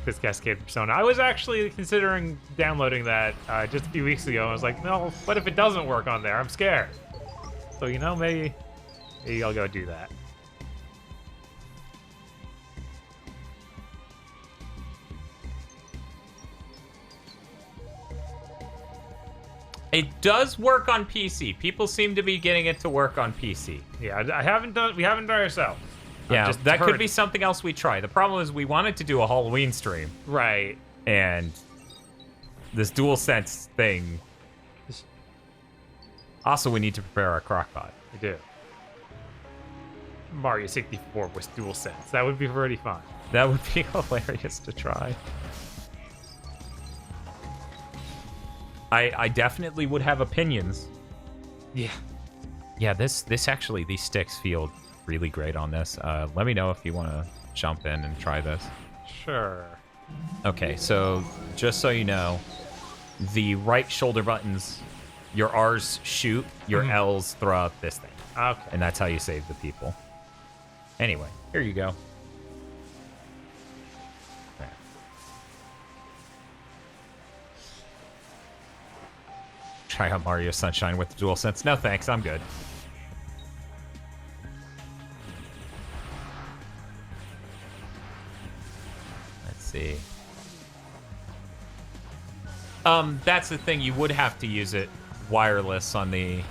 this Cascade Persona. I was actually considering downloading that just a few weeks ago. I was like, no, what if it doesn't work on there? I'm scared. So, you know, maybe I'll go do that. It does work on PC. People seem to be getting it to work on PC. Yeah, we haven't done it ourselves. Yeah, just that could heard be it. something else we try. The problem is we wanted to do a Halloween stream, Right. and this DualSense thing. Also, we need to prepare our crockpot. We do. Mario 64 with DualSense. That would be pretty fun. That would be hilarious to try. I definitely would have opinions. Yeah. Yeah, this actually, these sticks feel really great on this. Let me know if you want to jump in and try this. Sure. Okay, so just so you know, the right shoulder buttons, your R's shoot, your L's throw out this thing. Okay. And that's how you save the people. Anyway, here you go. There. Try out Mario Sunshine with the DualSense. No thanks, I'm good. Let's see. That's the thing, you would have to use it wireless on the...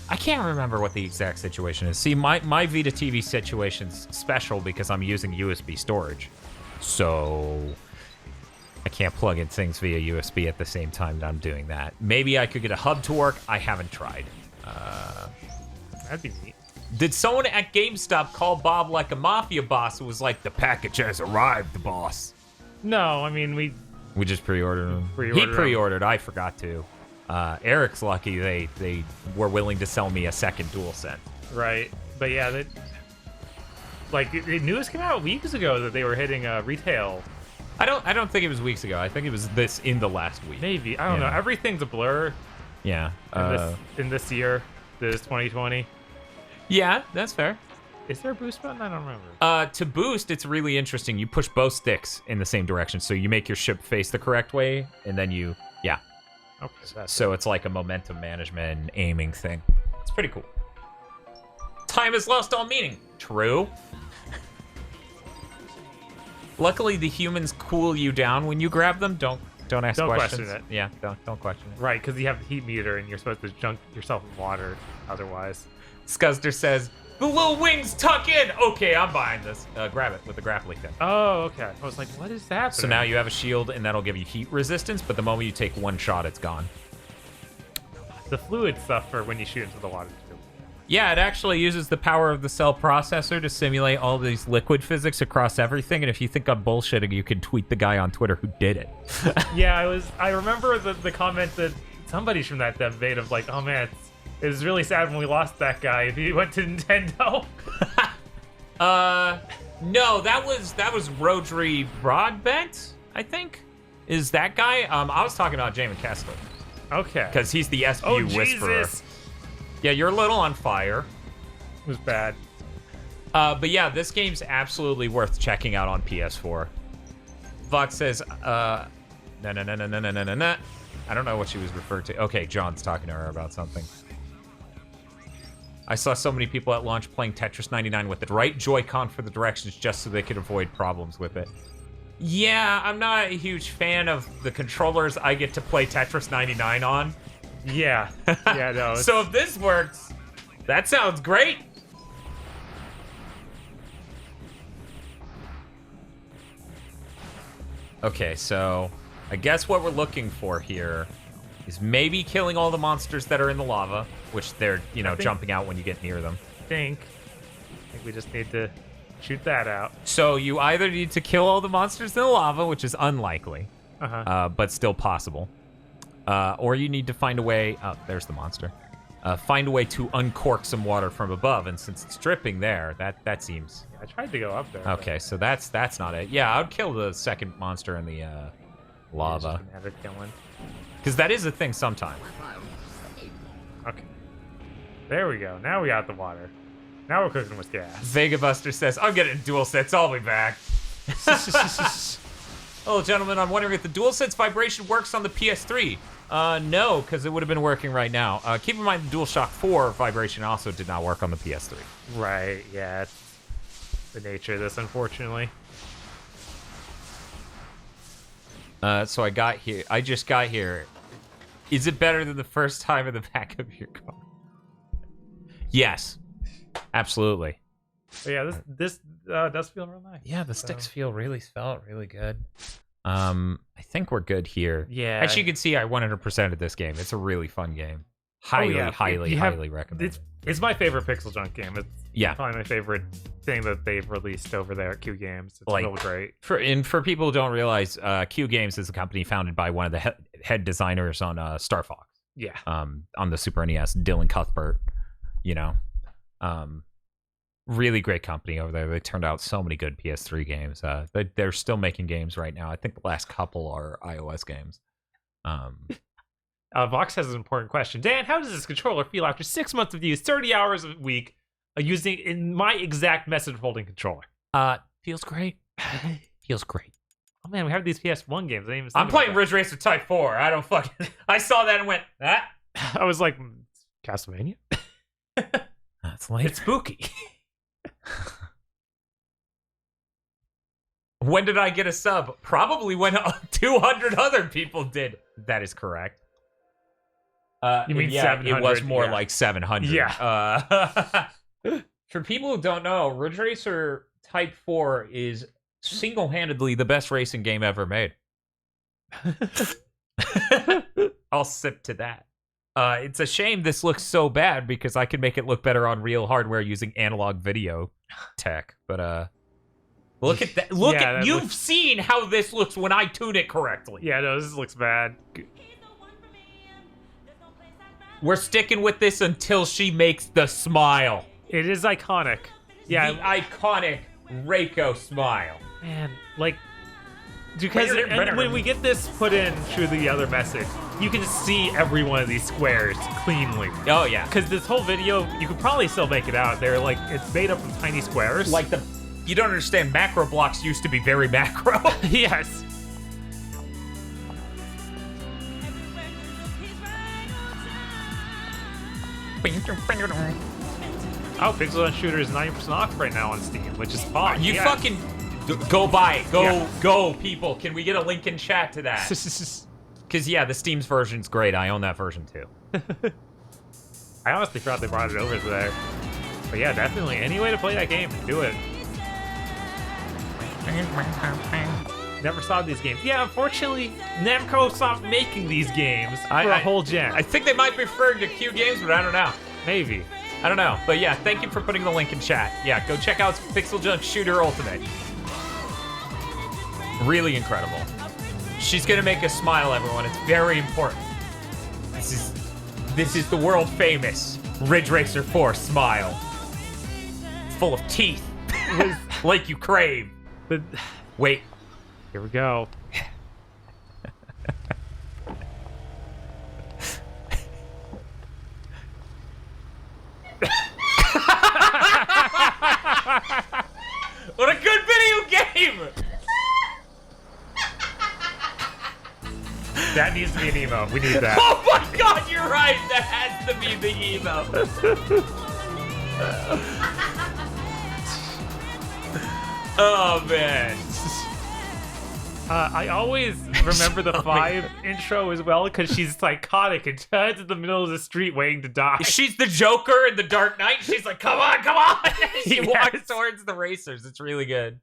I can't remember what the exact situation is. See, my Vita TV situation's special because I'm using USB storage. So I can't plug in things via USB at the same time that I'm doing that. Maybe I could get a hub to work. I haven't tried. That'd be neat. Did someone at GameStop call Bob like a mafia boss who was like, the package has arrived, boss? No, I mean, we just pre-ordered them. Pre-ordered He 'em. pre-ordered. I forgot to. Eric's lucky they were willing to sell me a second DualSense. right. But yeah, that like the news came out weeks ago that they were hitting retail. I don't think it was weeks ago. I think it was in the last week. Maybe, I don't know. Yeah. Everything's a blur Yeah. in this year, this 2020. Yeah, that's fair. Is there a boost button? I don't remember. To boost, it's really interesting. You push both sticks in the same direction, so you make your ship face the correct way, and then yeah. Okay, that's So it's like a momentum management and aiming thing. It's pretty cool. Time has lost all meaning. True. Luckily, the humans cool you down when you grab them. Don't ask Don't questions. question it. Yeah, don't question it. right, because you have the heat meter and you're supposed to junk yourself in water otherwise. Scuzder says, the little wings tuck in. Okay, I'm buying this. Grab it with the grappling thing. Oh, okay. I was like, what is happening? So now you have a shield, and that'll give you heat resistance, but the moment you take one shot, it's gone. the fluid stuff for when you shoot into the water. Too. Yeah, it actually uses the power of the cell processor to simulate all these liquid physics across everything, and if you think I'm bullshitting, you can tweet the guy on Twitter who did it. Yeah, I remember the comment that somebody's from that debate of like, oh man, it was really sad when we lost that guy if he went to Nintendo. No, that was Rodri Broadbent, I think. Is that guy? I was talking about Jamin Kessler. Okay. Because he's the SBU oh, whisperer. Jesus. Yeah, you're a little on fire. It was bad. But yeah, this game's absolutely worth checking out on PS4. Vox says, no. I don't know what she was referred to. Okay, John's talking to her about something. I saw so many people at launch playing Tetris 99 with the right Joy-Con for the directions just so they could avoid problems with it. Yeah, I'm not a huge fan of the controllers I get to play Tetris 99 on. Yeah. Yeah, no. it's- So if this works, that sounds great. Okay, so I guess what we're looking for here is maybe killing all the monsters that are in the lava, which they're, think- jumping out when you get near them. I think we just need to shoot that out. So you either need to kill all the monsters in the lava, which is unlikely, but still possible, or you need to find a way. Oh, there's the monster. Find a way to uncork some water from above, and since it's dripping there, that seems. Yeah, I tried to go up there. Okay, so that's not it. Yeah, I would kill the second monster in the lava, because that is a thing sometimes. Okay. There we go. Now we got the water. Now we're cooking with gas. Vega Buster says, I'm getting DualSense. I'll be back. Hello, gentlemen. I'm wondering if the DualSense vibration works on the PS3. No, because it would have been working right now. Keep in mind the DualShock 4 vibration also did not work on the PS3. Right, yeah. It's the nature of this, unfortunately. So I just got here. Is it better than the first time in the back of your car? Yes. Absolutely. But yeah, this does feel real nice. Yeah, the sticks felt really good. I think we're good here. Yeah. As you can see, I 100%ed this game. It's a really fun game. Highly recommended. It's my favorite PixelJunk game. It's probably my favorite thing that they've released over there at Q Games. It's real great. For people who don't realize, Q Games is a company founded by one of the head designers on Star Fox. Yeah. On the Super NES, Dylan Cuthbert. Really great company over there. They turned out so many good PS3 games. They're still making games right now. I think the last couple are iOS games. Vox has an important question. Dan, how does this controller feel after 6 months of use, 30 hours a week, using in my exact message holding controller? Feels great. Feels great. Oh man, we have these PS1 games. I'm playing Ridge Racer Type 4. I don't fucking. I saw that and went, ah. I was like, Castlevania? That's later. It's spooky. When did I get a sub? Probably when 200 other people did. That is correct. You mean 700? It was more like 700. Yeah. For people who don't know, Ridge Racer Type 4 is single-handedly the best racing game ever made. I'll sip to that. It's a shame this looks so bad because I could make it look better on real hardware using analog video tech. But look at that. You've seen how this looks when I tune it correctly. Yeah, no, this looks bad. We're sticking with this until she makes the smile. It is iconic. Yeah, the iconic Reiko smile. Man, like, because when we get this put in through the other message, you can see every one of these squares cleanly. Oh yeah. Because this whole video, you could probably still make it out. They're like, it's made up of tiny squares. Like you don't understand. Macro blocks used to be very macro. Yes. Oh, PixelJunk Shooter is 90% off right now on Steam, which is fun. You fucking go buy it. Go, people. Can we get a link in chat to that? Because, yeah, the Steam's version's great. I own that version, too. I honestly forgot they brought it over there. But yeah, definitely. Any way to play that game, do it. Never saw these games. Yeah, unfortunately, Namco stopped making these games for a whole gen. I think they might be referring to Q Games, but I don't know. Maybe. I don't know. But yeah, thank you for putting the link in chat. Yeah, go check out PixelJunk Shooter Ultimate. Really incredible. She's gonna make us smile, everyone. It's very important. This is the world famous Ridge Racer 4 smile. Full of teeth. Like you crave. But wait. Here we go. What a good video game! That needs to be an emo. We need that. Oh my god, you're right! That has to be the emo. Oh man. I always remember the 5 intro as well because she's psychotic and turns in the middle of the street waiting to die. She's the Joker in the Dark Knight. She's like, come on, come on. She walks towards the racers. It's really good.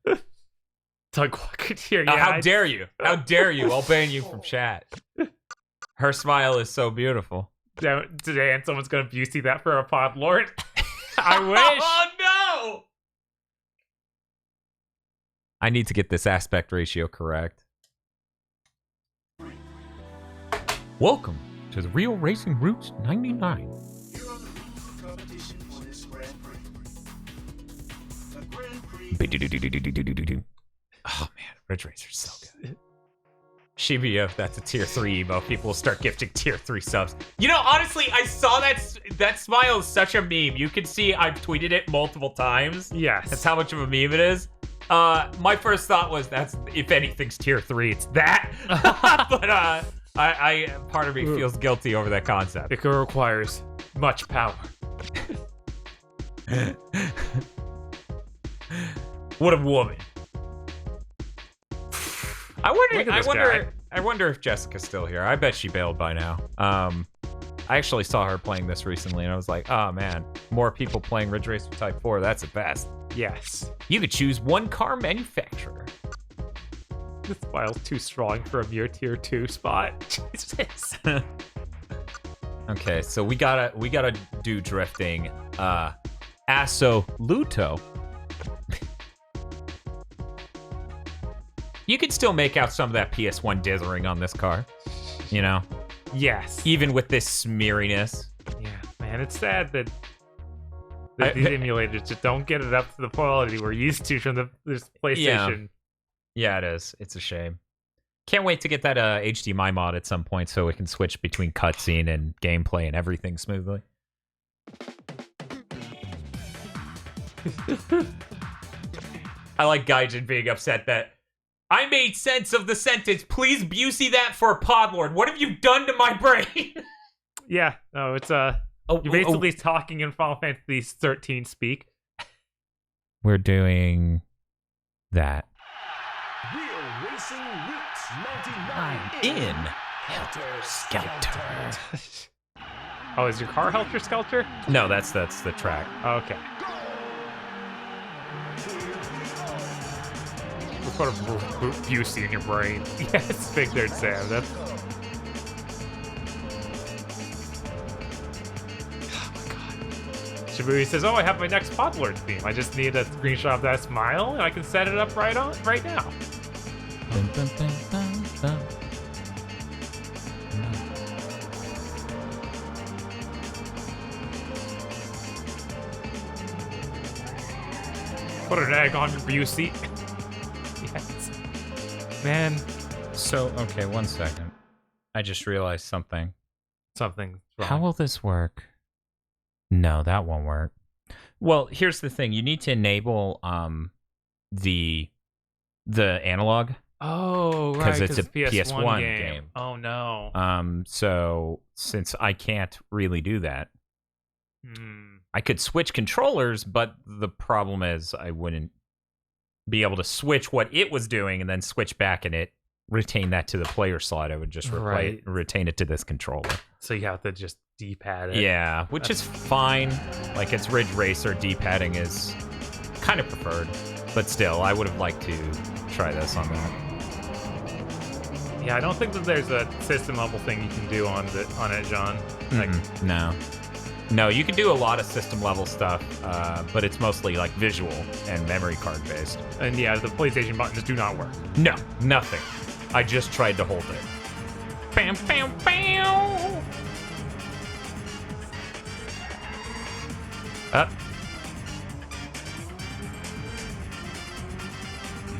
Doug Walker here. Yeah, how dare you? How dare you? I'll ban you from chat. Her smile is so beautiful. Today, and someone's gonna Busey that for a pod lord. I wish. Oh no! I need to get this aspect ratio correct. Welcome to the Real Racing Roots 99. Oh man, Ridge Racer's so good. Shibuya, that's a tier 3 emo. People will start gifting tier 3 subs. You know, honestly, I saw that smile is such a meme. You can see I've tweeted it multiple times. Yes. That's how much of a meme it is. My first thought was that's, if anything's tier 3, it's that. But I part of me feels guilty over that concept. It requires much power. What a woman. I wonder if Jessica's still here. I bet she bailed by now. I actually saw her playing this recently, and I was like, oh man, more people playing Ridge Racer Type 4, that's the best. Yes. You could choose one car manufacturer. This file's too strong for a mere tier 2 spot. Jesus. Okay, so we gotta do drifting. Assoluto. You could still make out some of that PS1 dithering on this car, you know? Yes. Even with this smeariness. Yeah, man, it's sad that these emulators just don't get it up to the quality we're used to from this PlayStation. Yeah, it is. It's a shame. Can't wait to get that HDMI mod at some point so we can switch between cutscene and gameplay and everything smoothly. I like Gaijin being upset that I made sense of the sentence. Please Busey that for Podlord. What have you done to my brain? Yeah, no, it's you're basically talking in Final Fantasy 13 speak. We're doing that. Real Racing Roots 99 In Helter Skelter. Oh, is your car Helter Skelter? No, that's the track. Okay. What a Busey in your brain. Yes, Big Nerd Sam. That's... Oh my god. Shibuya says, "Oh, I have my next Podlord theme. I just need a screenshot of that smile, and I can set it up right now." Dun, dun, dun, dun, dun. Put an egg on your Busey. Yes. Man. So, okay, 1 second. I just realized something. Something's wrong. How will this work? No, that won't work. Well, here's the thing. You need to enable the analog. Oh, right, because it's a PS1 game. Oh, no. So, since I can't really do that, I could switch controllers, but the problem is I wouldn't be able to switch what it was doing and then switch back and it retain that to the player slot. I would just retain it to this controller. So you have to just D-pad it. Yeah, which is fine. Like, it's Ridge Racer, D-padding is kind of preferred. But still, I would have liked to try this on that. Yeah, I don't think that there's a system level thing you can do on it, John. Like, No, you can do a lot of system level stuff, but it's mostly like visual and memory card based. and yeah, the PlayStation buttons do not work. No, nothing. I just tried to hold it. Bam, bam, bam. Up.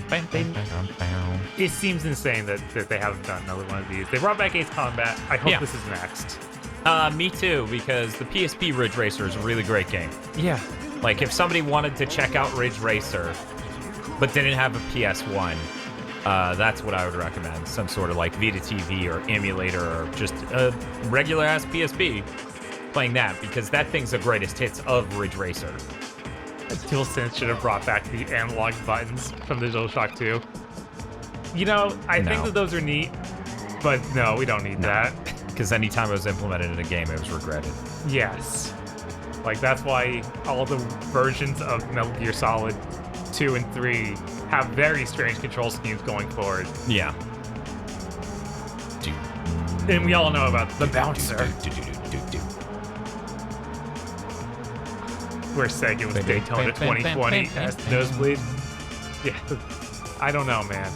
Bam, bam, bam, bam. It seems insane that they haven't done another one of these. They brought back Ace Combat. I hope this is next. Me too, because the PSP Ridge Racer is a really great game. Yeah. Like, if somebody wanted to check out Ridge Racer, but didn't have a PS1, that's what I would recommend. Some sort of, like, Vita TV or emulator or just a regular-ass PSP. Playing that, because that thing's the greatest hits of Ridge Racer. DualSense should have brought back the analog buttons from the DualShock 2. You know, I think that those are neat, but no, we don't need that. Because anytime it was implemented in a game, it was regretted. Yes. Like, that's why all the versions of Metal Gear Solid 2 and 3 have very strange control schemes going forward. Yeah. And we all know about the bouncer, where Sega was Daytona 2020 as Nosebleed. Yeah, I don't know, man.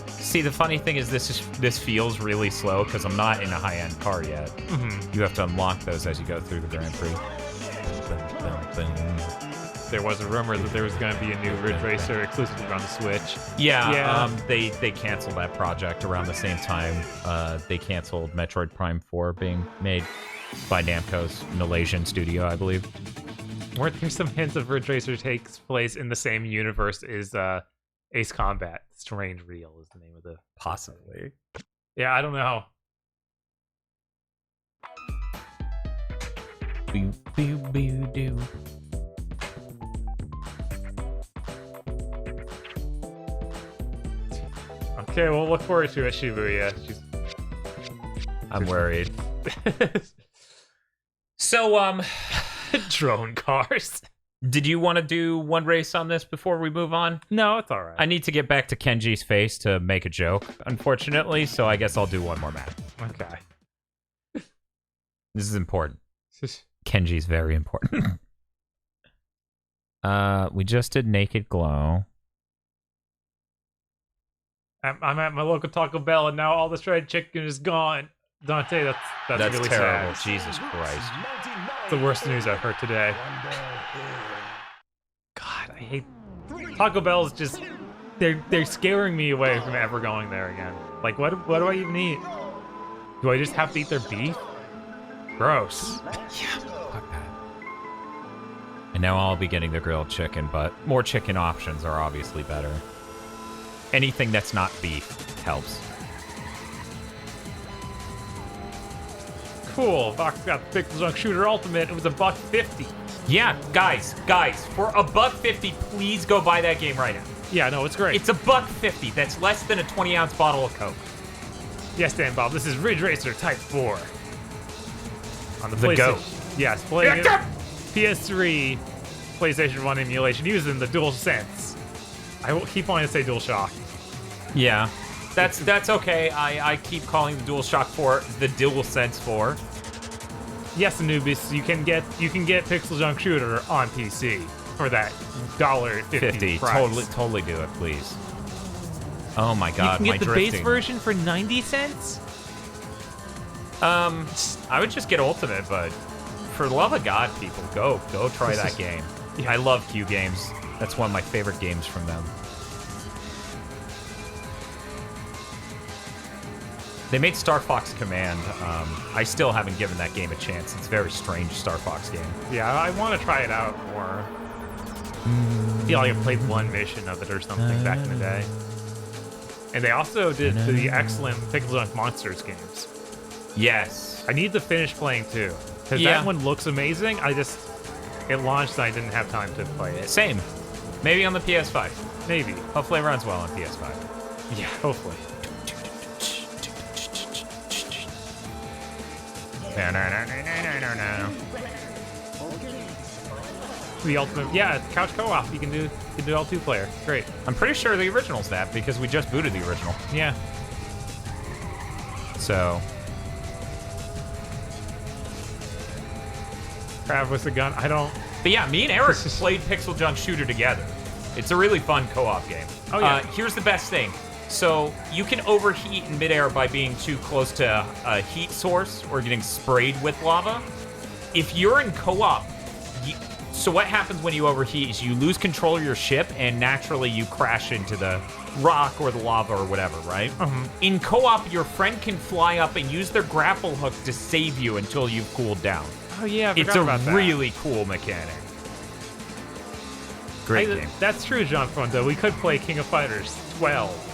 See, the funny thing is this feels really slow because I'm not in a high-end car yet. You have to unlock those as you go through the Grand Prix. There was a rumor that there was going to be a new Ridge Racer exclusively on the Switch. Yeah. They canceled that project around the same time. They canceled Metroid Prime 4 being made by Namco's Malaysian studio, I believe. Weren't there some hints of Ridge Racer takes place in the same universe as Ace Combat? Strange Real is the name of the... Possibly. Yeah, I don't know. Okay, we'll look forward to it, Shibuya. I'm worried. So, drone cars. did you want to do one race on this before we move on? No, it's all right. I need to get back to Kenji's face to make a joke, unfortunately, so I guess I'll do one more map. Okay. This is important. Kenji's very important. We just did Naked Glow. I'm at my local Taco Bell, and now all the shredded chicken is gone. Dante, that's really terrible. sad. Jesus Christ. It's the worst news I've heard today. God, I hate Taco Bell's. Just they're scaring me away from ever going there again. Like, what do I even eat? Do I just have to eat their beef? Gross. Yeah, fuck that. And now I'll be getting the grilled chicken, but more chicken options are obviously better. Anything that's not beef helps. Cool. Fox got the PixelJunk Shooter Ultimate. It was $150. Yeah, guys, for $1.50, please go buy that game right now. Yeah, no, it's great. It's $1.50. That's less than a 20-ounce bottle of Coke. Yes, Dan Bob. This is Ridge Racer Type 4 on the The PlayStation. GOAT. Yes, playing it PS3, PlayStation 1 emulation using the DualSense. I will keep wanting to say DualShock. Yeah, that's okay. I keep calling the DualShock 4 the DualSense 4. Yes, Anubis, you can get PixelJunk Shooter on PC for that $1.50 price. Totally do it, please. Oh my god, you my can get the drifting. base version for 90 cents? I would just get Ultimate, but for the love of God, people, go try that game. Yeah. I love Q games. That's one of my favorite games from them. They made Star Fox Command. I still haven't given that game a chance. It's a very strange Star Fox game. Yeah, I want to try it out more. I feel like I played one mission of it or something back in the day. And they also did the excellent PixelJunk Monsters games. Yes. I need to finish playing too. Because that one looks amazing. It launched and I didn't have time to play it. Same. Maybe on the PS5. Maybe. Hopefully it runs well on PS5. Yeah, hopefully. The ultimate, yeah, couch co-op. You can do all two player. Great. I'm pretty sure the original's that because we just booted the original. Yeah. So. Crab with the gun. I don't. But yeah, me and Eric played PixelJunk Shooter together. It's a really fun co-op game. Oh yeah. Here's the best thing. So you can overheat in midair by being too close to a heat source or getting sprayed with lava. If you're in co-op, so what happens when you overheat is you lose control of your ship and naturally you crash into the rock or the lava or whatever, right? In co-op, your friend can fly up and use their grapple hook to save you until you've cooled down. Oh yeah, I It's forgot a about that. really cool mechanic. Great game. That's true, John Fronto. We could play King of Fighters 12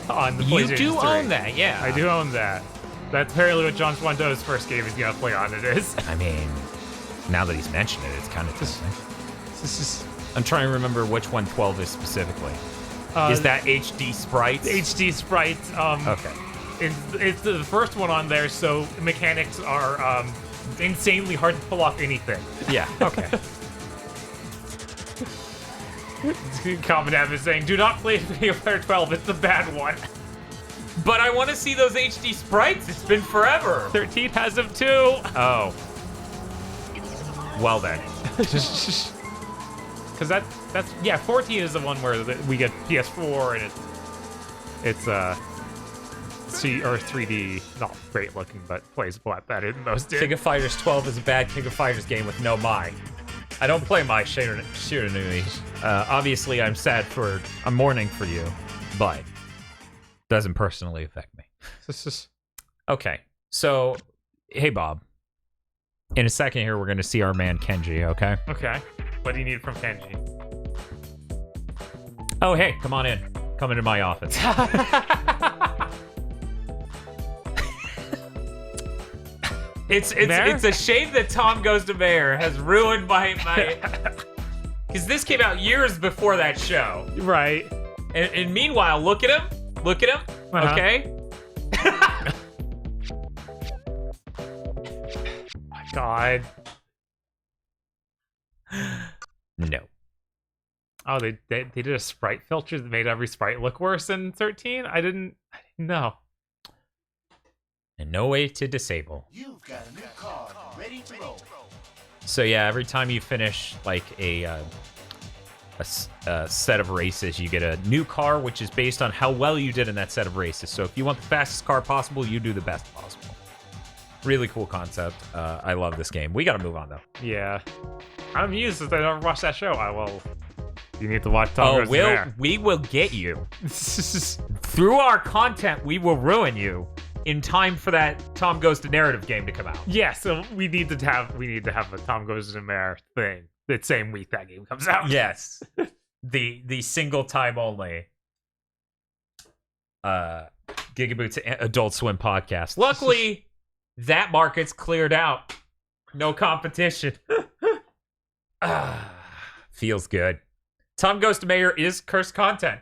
on the PlayStation 3. You do own that, yeah. I do own that. That's apparently what John Fronto's first game he's gonna play on it is. I mean, now that he's mentioned it, it's kind of tempting. This is I'm trying to remember which one 12 is specifically. Is that HD sprites? HD sprites. Okay. It's the first one on there, so mechanics are insanely hard to pull off anything. Yeah, okay. Common App is saying, do not play Video Player 12, it's the bad one. But I want to see those HD sprites. It's been forever. 13 has them too. Oh. Well then. Because that's yeah, 14 is the one where we get PS4 and it's C or 3D, not great looking, but plays a lot better than most do. King of Fighters 12 is a bad King of Fighters game with no Mai. I don't play Mai Shiranui. Obviously, I'm mourning for you, but doesn't personally affect me. Okay, so, hey Bob. In a second here, we're going to see our man Kenji, okay? Okay. What do you need from Kenji? Oh, hey, come on in. Come into my office. It's a shame that Tom Goes to Mayor has ruined my because this came out years before that show. Right. And meanwhile, look at him. Look at him. Okay. My God. No. Oh, they did a sprite filter that made every sprite look worse in 13? I didn't know. And no way to disable. You've got a new card ready to roll. So yeah, every time you finish like a set of races, you get a new car, which is based on how well you did in that set of races. So if you want the fastest car possible, you do the best possible. Really cool concept. I love this game. We gotta move on though. Yeah. I'm amused that I never watched that show. You need to watch Tom Goes to Mayor. We will get you. Through our content, we will ruin you in time for that Tom Goes to Narrative game to come out. Yeah, so we need to have a Tom Goes to Mayor thing the same week that game comes out. Yes. the single time only Gigaboot's Adult Swim podcast. Luckily, that market's cleared out. No competition. Feels good. Tom Goes to Mayor is cursed content.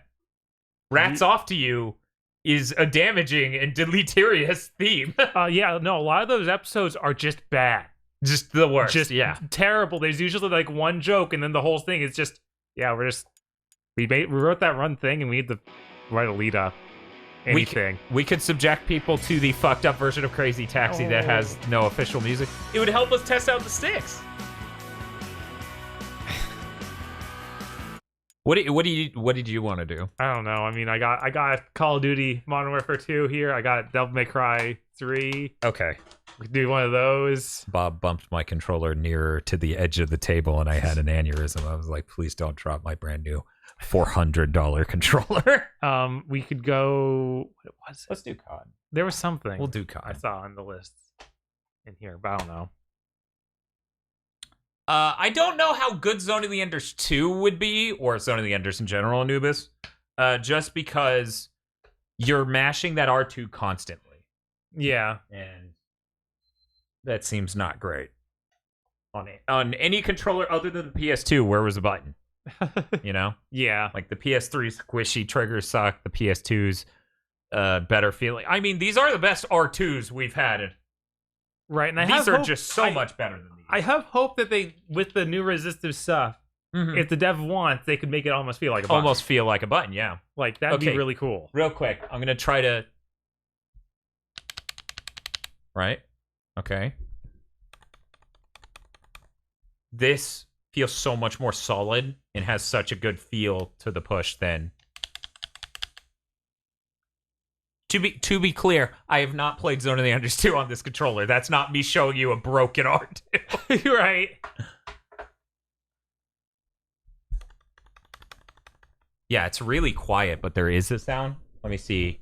Rats off to you is a damaging and deleterious theme. Yeah, no, a lot of those episodes are just bad. Just the worst. Just terrible. There's usually like one joke, and then the whole thing is just, we wrote that run thing, and we need to write a lead up. Anything. We could subject people to the fucked up version of Crazy Taxi that has no official music. It would help us test out the sticks. What did you want to do? I don't know. I mean, I got Call of Duty Modern Warfare 2 here. I got Devil May Cry 3. Okay. We could do one of those. Bob bumped my controller nearer to the edge of the table, and I had an aneurysm. I was like, please don't drop my brand new $400 controller. We could go. What was it? Let's do COD. There was something. We'll do COD. I saw on the list in here, but I don't know. I don't know how good Zone of the Enders 2 would be, or Zone of the Enders in general, Anubis, just because you're mashing that R2 constantly. Yeah. And that seems not great. On any controller other than the PS2, where was the button? You know? Yeah. Like the PS3 squishy triggers suck, the PS2's better feeling. I mean, these are the best R2s we've had. Right, and these are just so much better than these. I have hope that they, with the new resistive stuff, if the dev wants, they could make it almost feel like a button. Almost feel like a button, yeah. Like, that'd be really cool. Real quick, I'm going to try to... Right? Okay. This feels so much more solid and has such a good feel to the push than... To be clear, I have not played Zone of the Enders 2 on this controller. That's not me showing you a broken R2. You're right. Yeah, it's really quiet, but there is a sound. Let me see.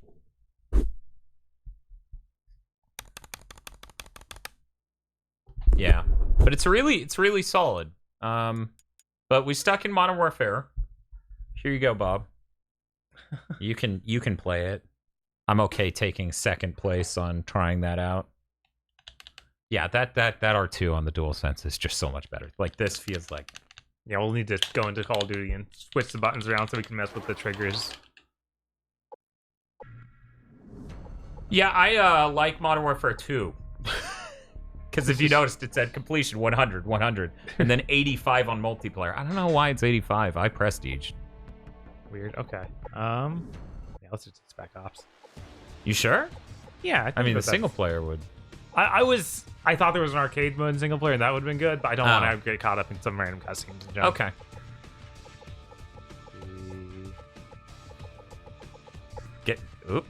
Yeah, but it's really solid. But we stuck in Modern Warfare. Here you go, Bob. You can play it. I'm okay taking second place on trying that out. Yeah, that R2 on the DualSense is just so much better. Like, this feels like... Yeah, we'll need to go into Call of Duty and switch the buttons around so we can mess with the triggers. Yeah, I like Modern Warfare 2. Because if you noticed, it said completion 100, 100, and then 85 on multiplayer. I don't know why it's 85. I prestiged. Weird. Okay. Yeah, let's just do Spec Ops. You sure? Yeah, I mean, the that's- single player would. I thought there was an arcade mode in single player, and that would have been good, but I don't want to get caught up in some random cutscenes and jump. Okay. Oop.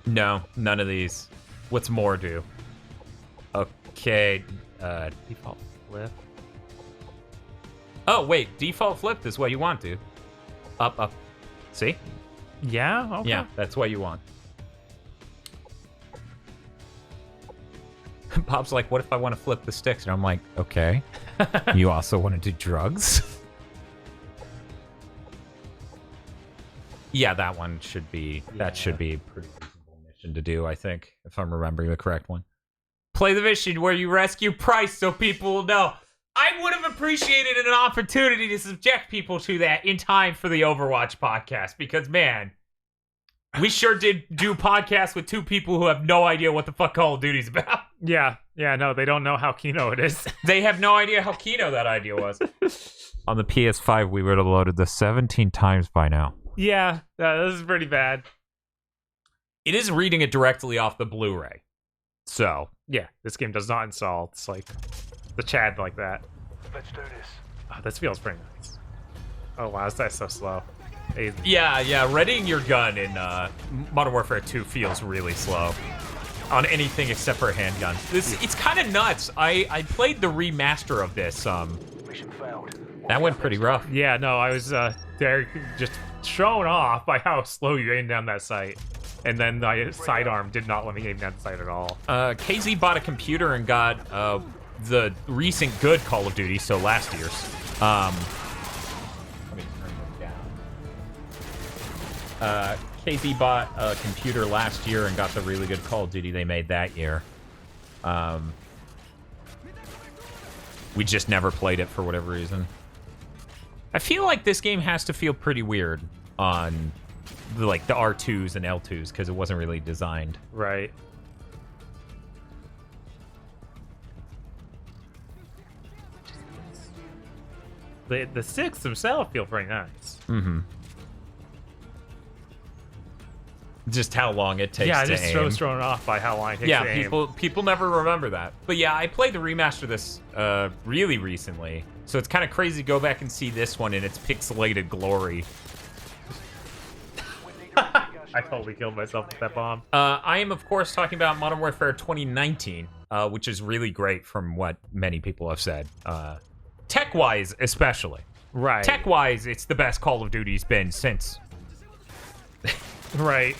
No, none of these. What's more do? Okay, Default flip. Oh, wait, default flip is what you want, dude. Up, up. See? Yeah? Okay. Yeah, that's what you want. Bob's like, what if I want to flip the sticks? And I'm like, okay. You also want to do drugs? Yeah, that one should be, that should be a pretty reasonable mission to do, I think, if I'm remembering the correct one. Play the mission where you rescue Price so people will know. I would have appreciated an opportunity to subject people to that in time for the Overwatch podcast, because, man, we sure did do podcasts with two people who have no idea what the fuck Call of Duty's about. Yeah, no, they don't know how Kino it is. They have no idea how Kino that idea was. On the PS5, we would have loaded this 17 times by now. Yeah, this is pretty bad. It is reading it directly off the Blu-ray. So, Yeah, this game does not install. It's like the Chad like that. Let's do this. Oh, this feels pretty nice. Oh wow, that's so slow. Hey, yeah, readying your gun in Modern Warfare 2 feels really slow. On anything except for a handgun. It's kind of nuts. I played the remaster of this. Mission failed. That went pretty rough. Yeah, no, I was there just shown off by how slow you aim down that sight. And then the sidearm did not let me aim down the sight at all. KZ bought a computer and got the recent good Call of Duty, so last year's. Let me turn this down. KZ bought a computer last year and got the really good Call of Duty they made that year. We just never played it for whatever reason. I feel like this game has to feel pretty weird on the R2s and L2s because it wasn't really designed. Right. The sticks themselves feel pretty nice. Mm-hmm. Just how long it takes Yeah, to just aim. thrown off by how long it takes to aim. People never remember that. But yeah, I played the remaster of this really recently, so it's kind of crazy to go back and see this one in its pixelated glory. I totally killed myself with that bomb. I am, of course, talking about Modern Warfare 2019, which is really great from what many people have said. Tech-wise, especially. Right. Tech-wise, it's the best Call of Duty's been since. Right.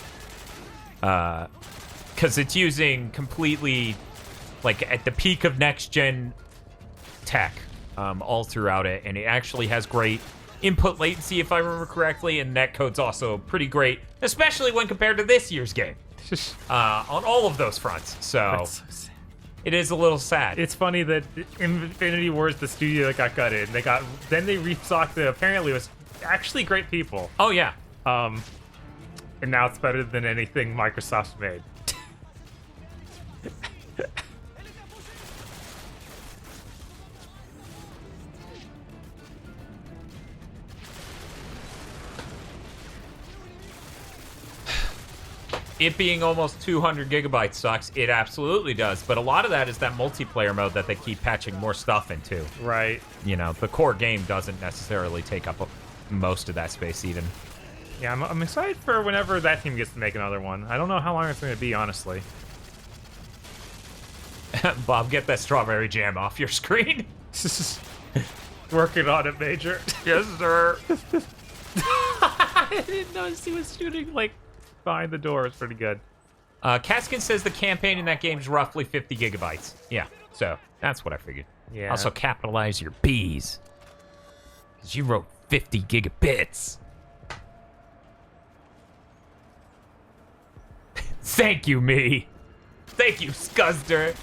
Because it's using completely, at the peak of next-gen tech all throughout it, and it actually has great input latency, if I remember correctly, and netcode's also pretty great, especially when compared to this year's game. On all of those fronts, so it is a little sad. It's funny that Infinity Ward's the studio that got gutted. Then they restocked it. Apparently, it was actually great people. Oh yeah. And now it's better than anything Microsoft's made. It being almost 200 gigabytes sucks. It absolutely does. But a lot of that is that multiplayer mode that they keep patching more stuff into. Right. You know, the core game doesn't necessarily take up most of that space even. Yeah, I'm excited for whenever that team gets to make another one. I don't know how long it's going to be, honestly. Bob, get that strawberry jam off your screen. Working on it, Major. Yes, sir. I didn't notice he was shooting, behind the door. It's pretty good. Kaskin says the campaign in that game is roughly 50 gigabytes. Yeah, so that's what I figured. Yeah. Also capitalize your B's. Because you wrote 50 gigabits. Thank you, me. Thank you, Scuzzer.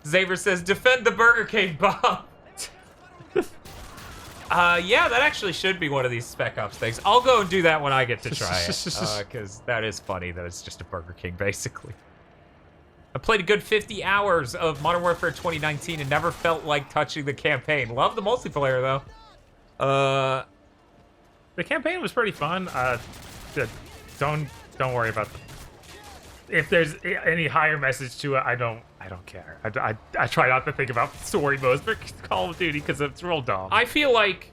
Xavier says, defend the Burger King, Bob. Yeah, that actually should be one of these Spec Ops things. I'll go and do that when I get to try it. Because that is funny that it's just a Burger King, basically. I played a good 50 hours of Modern Warfare 2019 and never felt like touching the campaign. Love the multiplayer, though. The campaign was pretty fun. Don't worry about if there's any higher message to it. I don't care. I try not to think about story modes for Call of Duty because it's real dumb. I feel like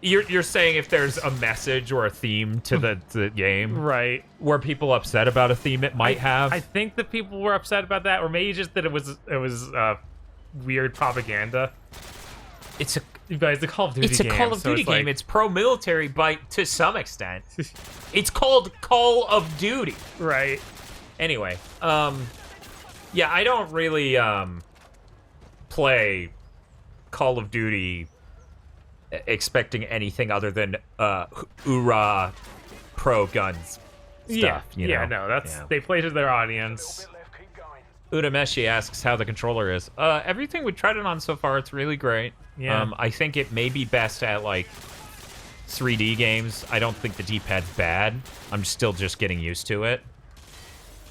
you're saying if there's a message or a theme to the game, right? Were people upset about a theme it might have? I think that people were upset about that, or maybe just that it was weird propaganda. It's a Call of Duty game. It's a Call of Duty game. Like... It's pro-military, but to some extent. It's called Call of Duty. Right. Anyway, yeah, I don't really play Call of Duty expecting anything other than hoorah pro guns stuff. Yeah, no, that's they play to their audience. Udameshi asks how the controller is. Everything we tried it on so far, it's really great. Yeah. I think it may be best at like 3D games. I don't think the D-pad's bad. I'm still just getting used to it.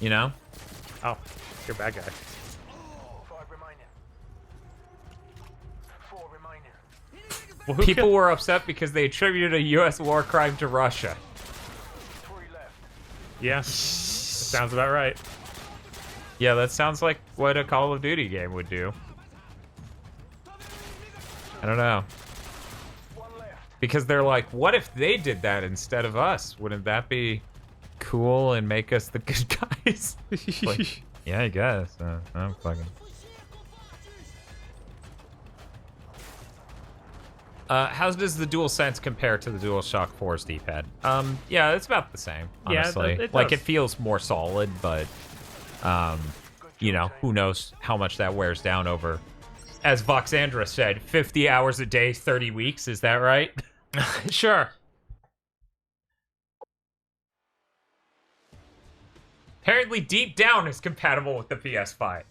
You know? Oh, you're a bad guy. 5 remaining. 4 remaining. Well, People were upset because they attributed a U.S. war crime to Russia. 3 left. Yeah, that sounds about right. Yeah, that sounds like what a Call of Duty game would do. I don't know. 1 left. Because they're like, what if they did that instead of us? Wouldn't that be cool and make us the good guys? Like, yeah, I guess. I'm fucking... how does the DualSense compare to the DualShock 4's D-pad? Yeah, it's about the same, honestly. Yeah, it like, does. it feels more solid, but, you know, who knows how much that wears down over, as Voxandra said, 50 hours a day, 30 weeks. Is that right? Sure. Apparently, deep down, is compatible with the PS5.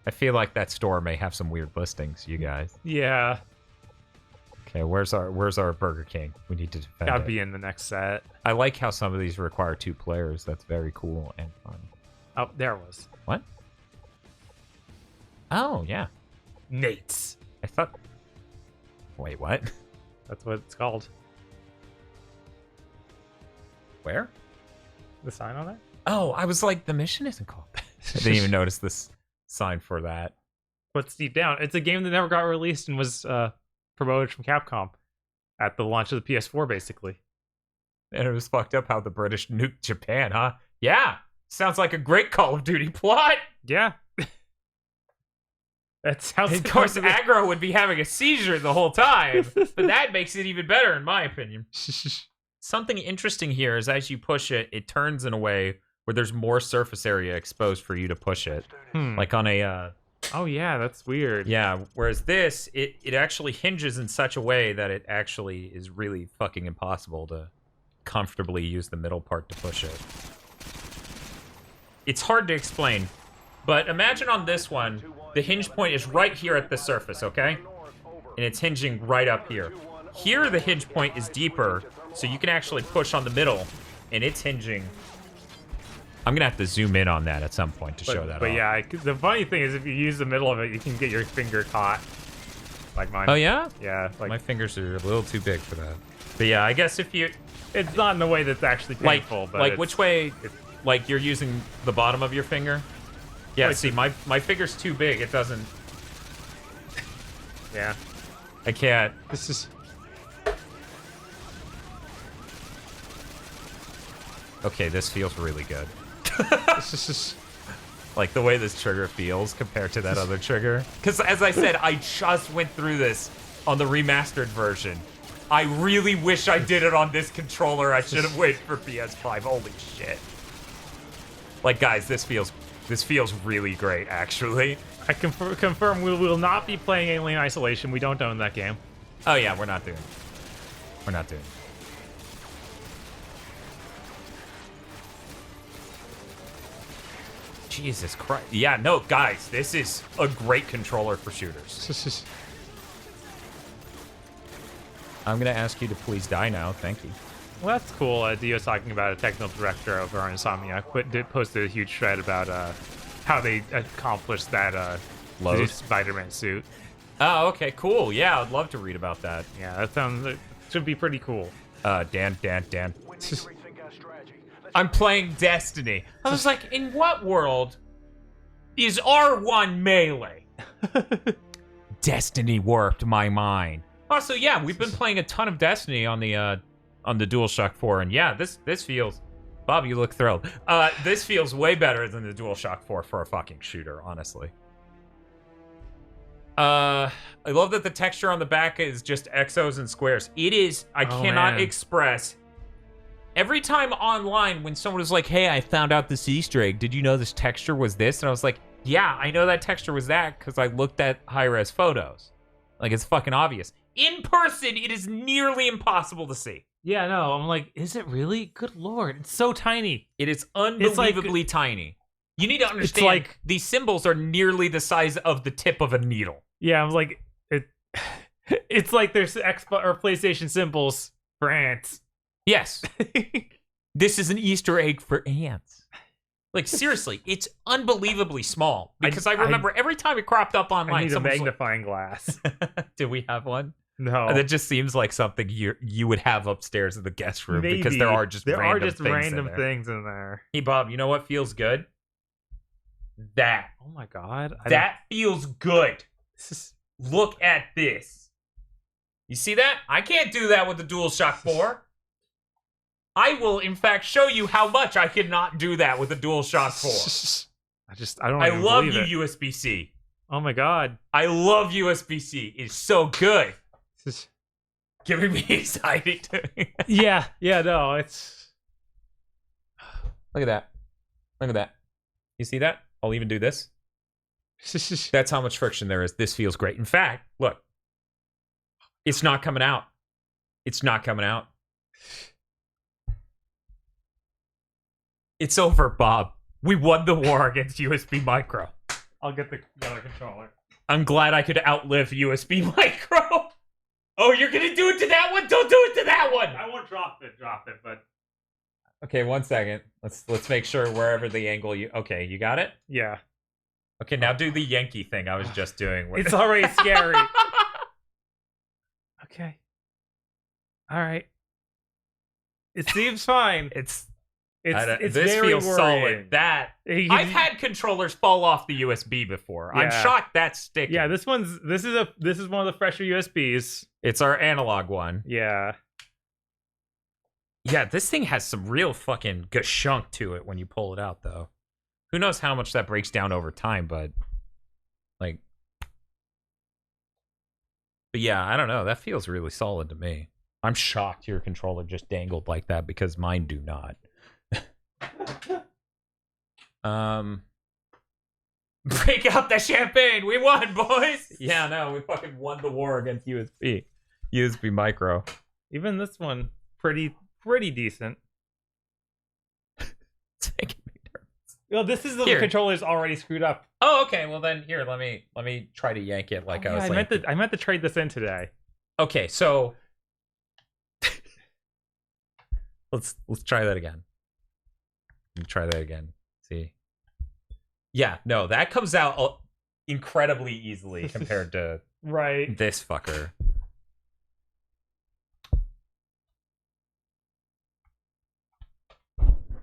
I feel like that store may have some weird listings, you guys. Yeah. Okay, where's our Burger King? We need to defend Gotta it. be in the next set. I like how some of these require 2 players. That's very cool and fun. Oh, there it was. What? Oh, yeah. Nate's. I thought... Wait, what? That's what it's called. Where? The sign on it? Oh, I was like, the mission isn't called that. I didn't even notice this sign for that. What's deep down? It's a game that never got released and was promoted from Capcom at the launch of the PS4, basically. And it was fucked up how the British nuked Japan, huh? Yeah! Sounds like a great Call of Duty plot! Yeah. That sounds. Of course, Aggro would be having a seizure the whole time, but that makes it even better, in my opinion. Something interesting here is as you push it, it turns in a way where there's more surface area exposed for you to push it. Like on a... Oh, yeah, that's weird. Yeah, whereas this, it actually hinges in such a way that it actually is really fucking impossible to comfortably use the middle part to push it. It's hard to explain, but imagine on this one, the hinge point is right here at the surface, okay? And it's hinging right up here. Here, the hinge point is deeper, so you can actually push on the middle, and it's hinging. I'm gonna have to zoom in on that at some point to show that But off. yeah, the funny thing is if you use the middle of it, you can get your finger caught. Like mine. Oh, yeah? Yeah. Like, My fingers are a little too big for that. But yeah, I guess if you... it's not in the way that's actually painful, but like it's, which way... Like, you're using the bottom of your finger? Yeah, Like see, my finger's too big. It doesn't... Yeah. I can't. This is... Okay, this feels really good. This is just... Like, the way this trigger feels compared to that other trigger. Because, as I said, I just went through this on the remastered version. I really wish I did it on this controller. I should have waited for PS5. Holy shit. Like, guys, this feels really great, actually. I confirm we will not be playing Alien Isolation. We don't own that game. Oh, yeah, we're not doing it. We're not doing it. Jesus Christ. Yeah, no, guys, this is a great controller for shooters. I'm going to ask you to please die now. Thank you. Well, that's cool. Dio was talking about a technical director over on Insomniac. Posted a huge thread about how they accomplished that Load? Spider-Man suit. Oh, okay, cool. Yeah, I'd love to read about that. Yeah, that sounds should be pretty cool. Dan. We need to rethink our strategy. Let's I'm playing Destiny. I was like, in what world is R1 melee? Destiny warped my mind. Also, yeah, we've been playing a ton of Destiny on the DualShock 4, and yeah, this feels. Bob, you look thrilled. This feels way better than the DualShock 4 for a fucking shooter, honestly. I love that the texture on the back is just Xos and squares. It is. I cannot express. Every time online, when someone was like, "Hey, I found out this Easter egg. Did you know this texture was this?" And I was like, "Yeah, I know that texture was that because I looked at high-res photos. Like, it's fucking obvious. In person, it is nearly impossible to see. Yeah, no, I'm like, is it really? Good lord, it's so tiny. It is unbelievably tiny. You need to understand, like, these symbols are nearly the size of the tip of a needle. Yeah, I was like, it's like there's Xbox or PlayStation symbols for ants. Yes. This is an Easter egg for ants. Like, seriously, it's unbelievably small. Because I remember every time it cropped up online, I need a someone was magnifying glass. like, do we have one? No. That just seems like something you would have upstairs in the guest room Maybe. because there are just random things things in there. Hey, Bob, you know what feels good? That. Oh my god. That feels good. Look at this. You see that? I can't do that with the DualShock 4. I will, in fact, show you how much I cannot do that with the DualShock 4. I don't I even love believe you, it. USB-C. Oh my god. I love USB-C. It's so good. Giving me excited. Yeah, no, it's... Look at that. Look at that. You see that? I'll even do this. That's how much friction there is. This feels great. In fact, look. It's not coming out. It's not coming out. It's over, Bob. We won the war against USB Micro. I'll get the other controller. I'm glad I could outlive USB Micro. Oh, you're gonna do it to that one? Don't do it to that one! I won't drop it, but... Okay, 1 second. Let's make sure wherever the angle you... Okay, you got it? Yeah. Okay, now do the Yankee thing I was just doing. It's already scary. Okay. Alright. It seems fine. It's It's this very feels worrying. solid. I've had controllers fall off the USB before. Yeah. I'm shocked that's sticking. Yeah, this is one of the fresher USBs. It's our analog one. Yeah. Yeah, this thing has some real fucking gashunk to it when you pull it out, though. Who knows how much that breaks down over time, but like, but yeah, I don't know. That feels really solid to me. I'm shocked your controller just dangled like that because mine do not. Break out the champagne. We won, boys. Yeah, no, we fucking won the war against USB Micro. Even this one, pretty decent. It's making me nervous. Well, this is the Here. controller's already screwed up. Oh, okay. Well, then here, let me try to yank it like I was like. I meant to trade this in today. Okay, so let's try that again. Let me try that again. See. Yeah, no, that comes out incredibly easily compared to Right. this fucker.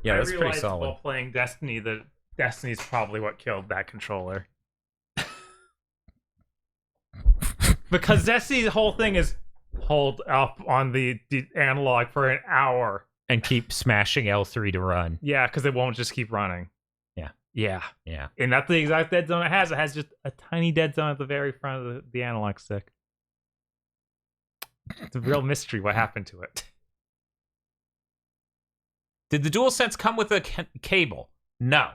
Yeah, that's pretty solid. While playing Destiny, that Destiny's probably what killed that controller. Because Destiny's whole thing is hold up on the analog for an hour. And keep smashing L3 to run. Yeah, because it won't just keep running. Yeah. And that's the exact dead zone it has. It has just a tiny dead zone at the very front of the analog stick. It's a real mystery what happened to it. Did the DualSense come with a cable? No.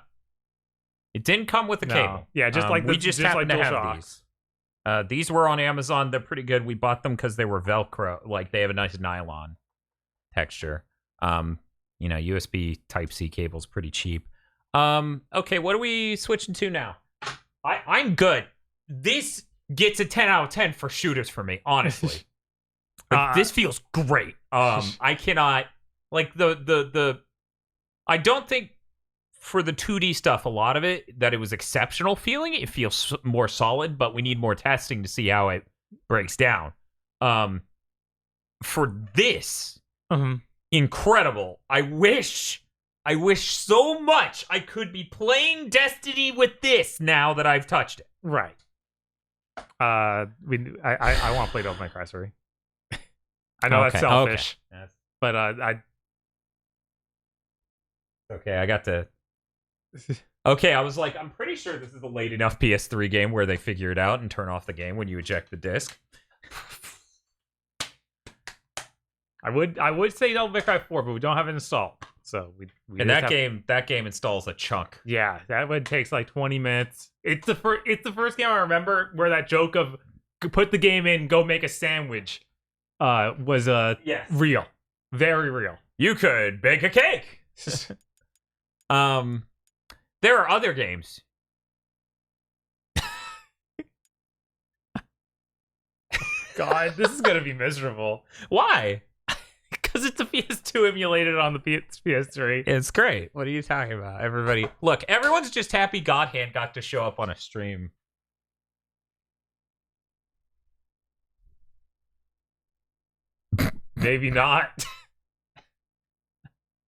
It didn't come with a cable. Yeah, just like we just happened to have these. These were on Amazon. They're pretty good. We bought them because they were Velcro. Like, they have a nice nylon texture. USB Type-C cable's pretty cheap. Okay, what are we switching to now? I'm good. This gets a 10 out of 10 for shooters for me, honestly. Like, this feels great. I cannot, like, I don't think for the 2D stuff, a lot of it, that it was exceptional feeling. It feels more solid, but we need more testing to see how it breaks down. For this, incredible. I wish so much I could be playing Destiny with this now that I've touched it. Right. I want to play Devil May Cry 3. I know that's selfish, but Okay, I got to... Okay, I was like, I'm pretty sure this is a late enough PS3 game where they figure it out and turn off the game when you eject the disc. I would say Devil May Cry 4, but we don't have it installed. So we and that game installs a chunk. Yeah, that one takes like 20 minutes. It's the first game I remember where that joke of put the game in, go make a sandwich was real. Very real. You could bake a cake. There are other games. God, this is gonna be miserable. Why? Because it's a PS2 emulated on the PS3. It's great. What are you talking about? Everyone's just happy Godhand got to show up on a stream. Maybe not.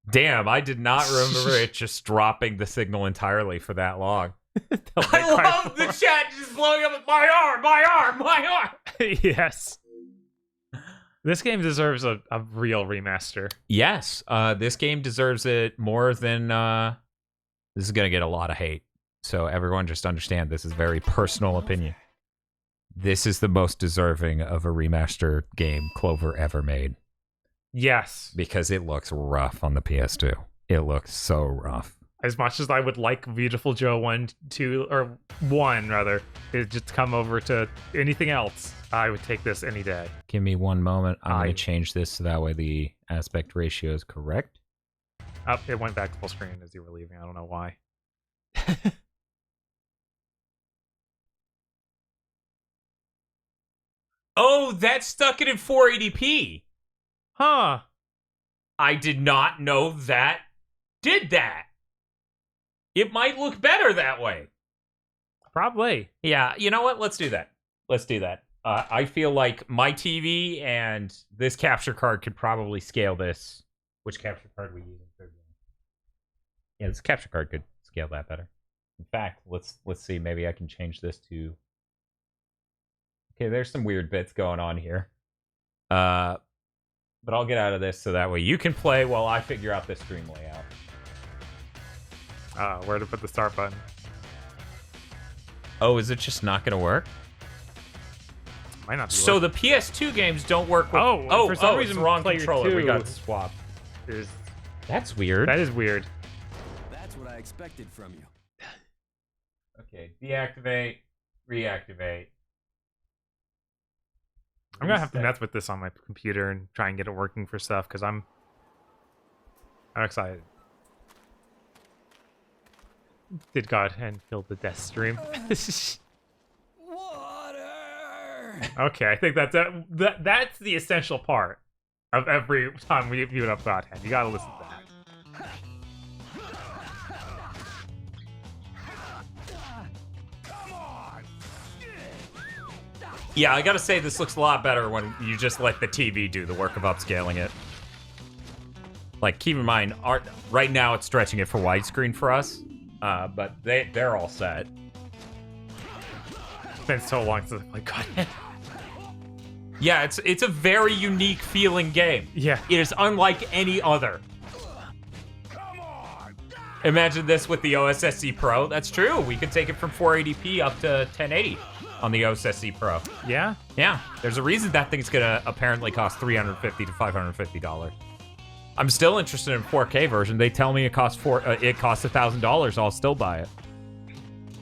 Damn, I did not remember it just dropping the signal entirely for that long. I love the chat just blowing up with my arm. Yes. This game deserves a real remaster. Yes, this game deserves it more than... This is going to get a lot of hate. So everyone just understand, this is very personal opinion. This is the most deserving of a remaster game Clover ever made. Yes. Because it looks rough on the PS2. It looks so rough. As much as I would like Beautiful Joe 1 to just come over to anything else, I would take this any day. Give me one moment. I'm going to change this so that way the aspect ratio is correct. Oh, it went back to full screen as you were leaving. I don't know why. Oh, that stuck it in 480p. Huh. I did not know that did that. It might look better that way. Probably. Yeah, you know what? Let's do that. I feel like my TV and this capture card could probably scale this. Which capture card we use in third game? Yeah, this capture card could scale that better. In fact, let's see. Maybe I can change this to... Okay, there's some weird bits going on here. But I'll get out of this so that way you can play while I figure out this stream layout. Where to put the start button? Oh, is it just not going to work? Might not be so working. the PS2 games don't work with... for some reason, it's wrong player controller. 2 We got swapped. That's weird. That is weird. That's what I expected from you. Okay, deactivate, reactivate. I'm gonna have to mess with this on my computer and try and get it working for stuff because I'm excited. Did God and kill the death stream? Water. Okay, I think that's the essential part of every time we view it up Godhand. You gotta listen to that. Yeah, I gotta say, this looks a lot better when you just let the TV do the work of upscaling it. Like, keep in mind, right now it's stretching it for widescreen for us, but they're all set. It's been so long since I played Godhand. Yeah, it's a very unique feeling game. Yeah. It is unlike any other. Imagine this with the OSSC Pro. That's true. We could take it from 480p up to 1080 on the OSSC Pro. Yeah? Yeah. There's a reason that thing's gonna apparently cost $350 to $550. I'm still interested in 4K version. They tell me it costs $1,000. I'll still buy it.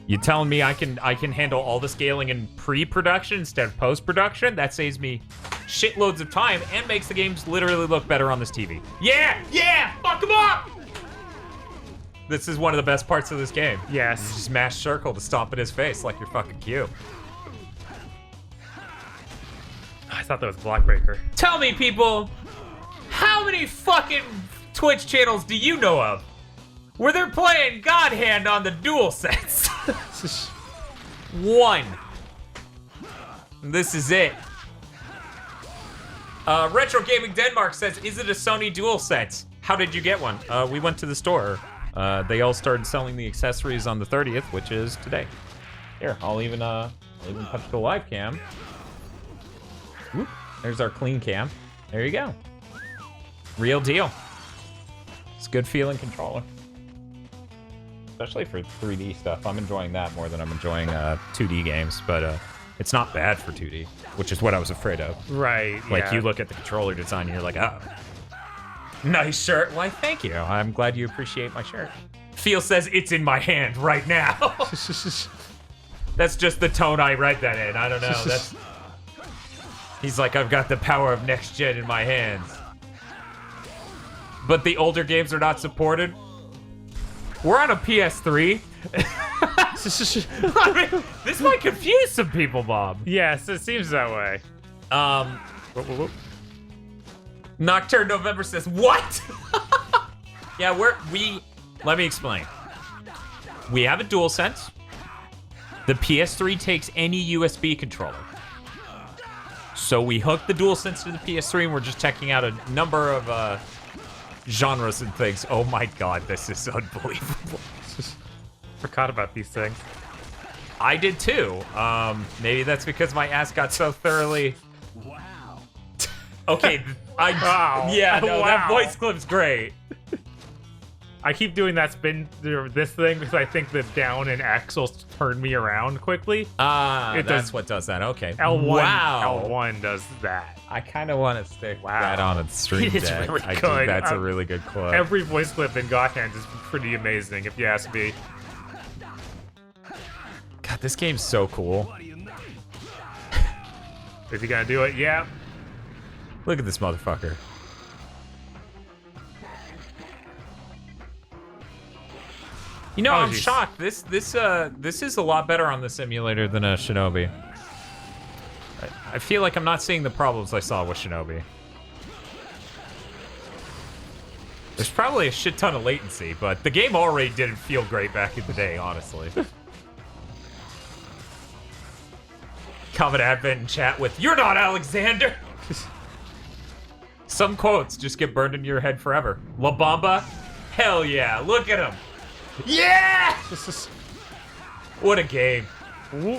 You telling me I can handle all the scaling in pre-production instead of post-production? That saves me shitloads of time and makes the games literally look better on this TV. Yeah! Yeah! Fuck them up! This is one of the best parts of this game. Yes. You just mash circle to stomp in his face like you're fucking cute. I thought that was Blockbreaker. Tell me, people, how many fucking Twitch channels do you know of? where they're playing God Hand on the DualSense. 1. This is it. Retro Gaming Denmark says, is it a Sony DualSense? How did you get one? We went to the store. They all started selling the accessories on the 30th, which is today. Here, I'll even touch the live cam. Whoop, there's our clean cam. There you go. Real deal. It's a good feeling controller. Especially for 3D stuff. I'm enjoying that more than I'm enjoying 2D games, but it's not bad for 2D, which is what I was afraid of. Right. Like, yeah. you look at the controller design and you're like, oh, nice shirt. Why, thank you. I'm glad you appreciate my shirt. Phil says it's in my hand right now. That's just the tone I read that in. I don't know. That's. He's like, I've got the power of next gen in my hands. But the older games are not supported. We're on a PS3. I mean, this might confuse some people, Bob. Yes, it seems that way. Nocturne November says, what? Yeah, let me explain. We have a DualSense. The PS3 takes any USB controller. So we hook the DualSense to the PS3 and we're just checking out a number of genres and things. Oh my god, this is unbelievable. Forgot about these things. I did too. Maybe that's because my ass got so thoroughly... Wow. Okay, Wow. Yeah, no, that Wow. voice clip's great. I keep doing that spin, this thing, because I think the down and X will turn me around quickly. It That's does- what does that. Okay. L1, Wow. L1 does that. I kind of want to stick Wow. that on a stream It's deck. really I think good. that's a really good clip. Every voice clip in God Hand is pretty amazing, if you ask me. God, this game's so cool. Is he gonna do it? Yeah. Look at this motherfucker. You know, Oh, I'm geez. shocked. This is a lot better on the simulator than a Shinobi. I feel like I'm not seeing the problems I saw with Shinobi. There's probably a shit ton of latency, but the game already didn't feel great back in the day, honestly. Common Advent and chat with, "You're not Alexander!" Some quotes just get burned into your head forever. La Bamba? Hell yeah, look at him! Yeah! What a game.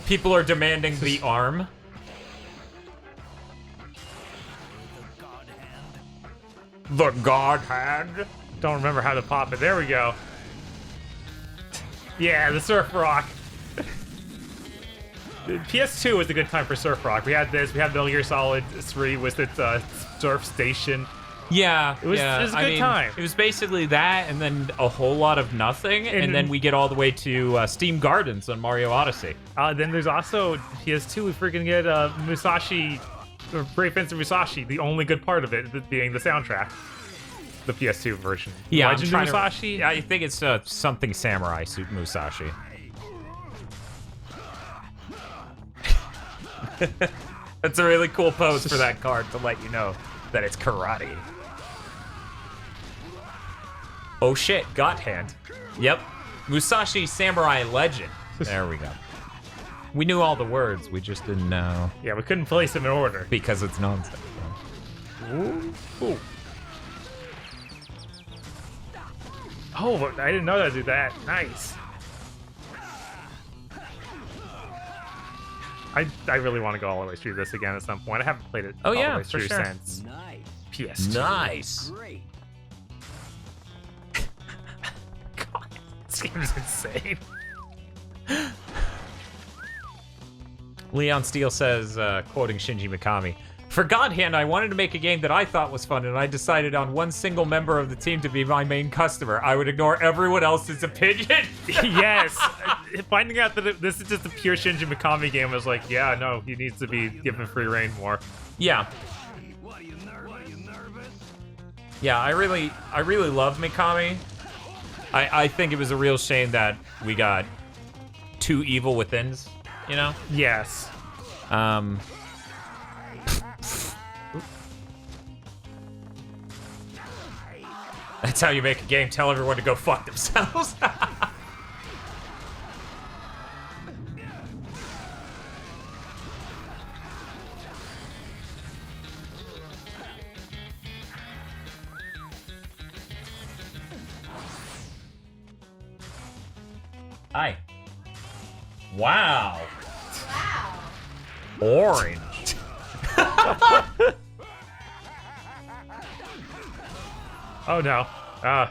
People are demanding the arm. The God Hand. Don't remember how to pop it. There we go. Yeah, the Surf Rock. PS2 was a good time for Surf Rock. We had this. We had Metal Gear Solid 3 with its Surf Station. Yeah, It was a good time. It was basically that, and then a whole lot of nothing, and then we get all the way to Steam Gardens on Mario Odyssey. Then there's also PS2. We freaking get Musashi, or Brave Fencer Musashi. The only good part of it being the soundtrack. The PS2 version. Yeah, Legend of Musashi. Yeah, I think it's something Samurai Suit Musashi. That's a really cool pose for that card to let you know that it's karate. Oh shit, God Hand. Yep. Musashi Samurai Legend. There we go. We knew all the words, we just didn't know. Yeah, we couldn't place them in order. Because it's nonsense. Ooh. Oh, I didn't know that do that. Nice. I really want to go all the way through this again at some point. I haven't played it all the way for through sure. since Nice. PS2. Nice. Great. God, this game is insane. Leon Steele says, quoting Shinji Mikami, "For God Hand, I wanted to make a game that I thought was fun, and I decided on one single member of the team to be my main customer. I would ignore everyone else's opinion." Yes. Finding out that this is just a pure Shinji Mikami game, I was like, yeah, no, he needs to be given free reign more. Yeah. What are you nervous? Yeah, I really love Mikami. I think it was a real shame that we got two Evil Withins, you know? Yes. That's how you make a game. Tell everyone to go fuck themselves. Hi. Wow. Orange. Oh no. I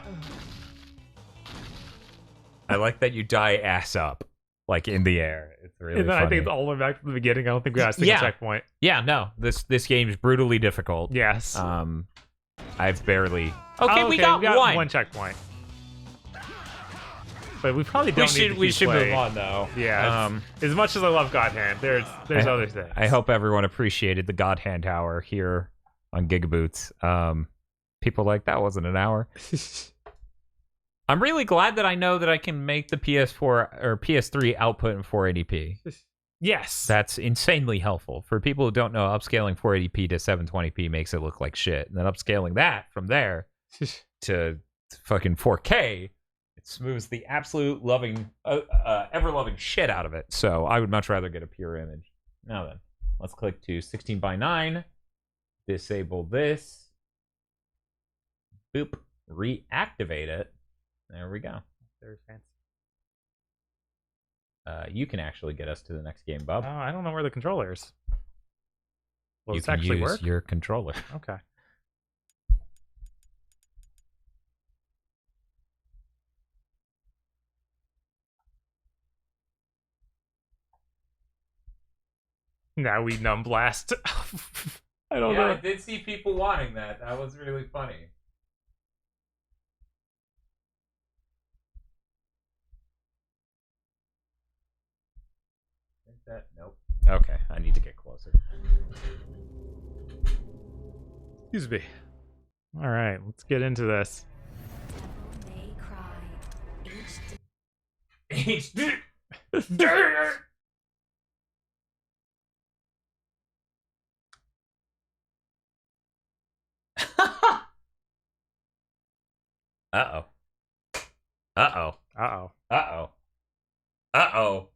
like that you die ass up, like in the air. It's really And then funny. I think it's all the way back to the beginning. I don't think we got a single Yeah. checkpoint. Yeah, no. This game is brutally difficult. Yes. I've barely. Oh, We got one. One checkpoint. But we probably don't need to We keep should playing. move on though. Yeah. As much as I love God Hand, there's other things. I hope everyone appreciated the God Hand Hour here on Gigaboots. People like that wasn't an hour. I'm really glad that I know that I can make the PS4 or PS3 output in 480p. Yes. That's insanely helpful. For people who don't know, upscaling 480p to 720p makes it look like shit. And then upscaling that from there to fucking 4K, it smooths the absolute loving, ever-loving shit out of it. So I would much rather get a pure image. Now then, let's click to 16:9. Disable this. Boop. Reactivate it. There we go. Very fancy. You can actually get us to the next game, Bob. Oh, I don't know where the controller is. Will You this can actually use work? your controller. Okay. Now we numb blast. I don't know. I did see people wanting that. That was really funny. Think that? Nope. Okay, I need to get closer. Excuse me. All right, let's get into this. They cry. HD. Uh-oh. Uh-oh. Uh-oh. Uh-oh. Uh-oh.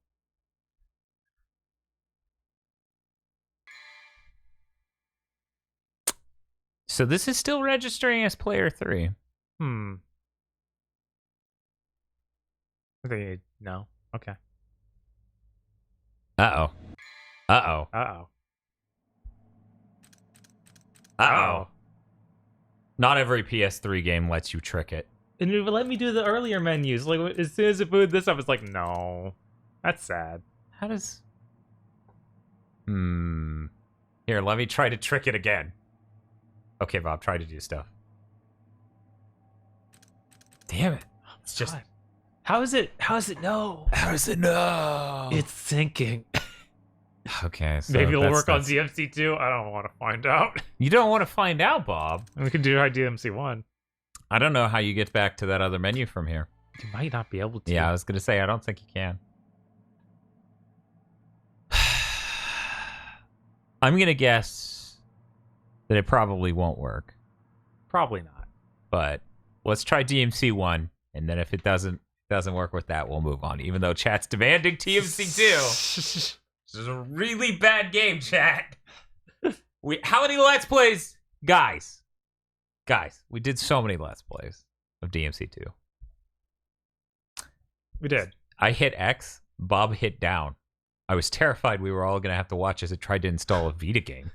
So this is still registering as player 3. I think no. Okay. Uh-oh. Uh-oh. Uh-oh. Uh-oh. Not every PS3 game lets you trick it. And it would let me do the earlier menus. Like, as soon as it booted this up, it's like, no. That's sad. How does... Here, let me try to trick it again. Okay, Bob, try to do stuff. Damn it. It's just... God. How is it no? How does it know? It's sinking. Okay, so Maybe it'll work on that's- DMC2. I don't want to find out. You don't want to find out, Bob. We can do DMC1. I don't know how you get back to that other menu from here. You might not be able to. Yeah, I was going to say, I don't think you can. I'm going to guess that it probably won't work. Probably not. But let's try DMC1, and then if it doesn't work with that, we'll move on. Even though chat's demanding TMC2. This is a really bad game, chat. How many Let's Plays? Guys, we did so many Let's Plays of DMC2. We did. I hit X, Bob hit down. I was terrified we were all going to have to watch as it tried to install a Vita game.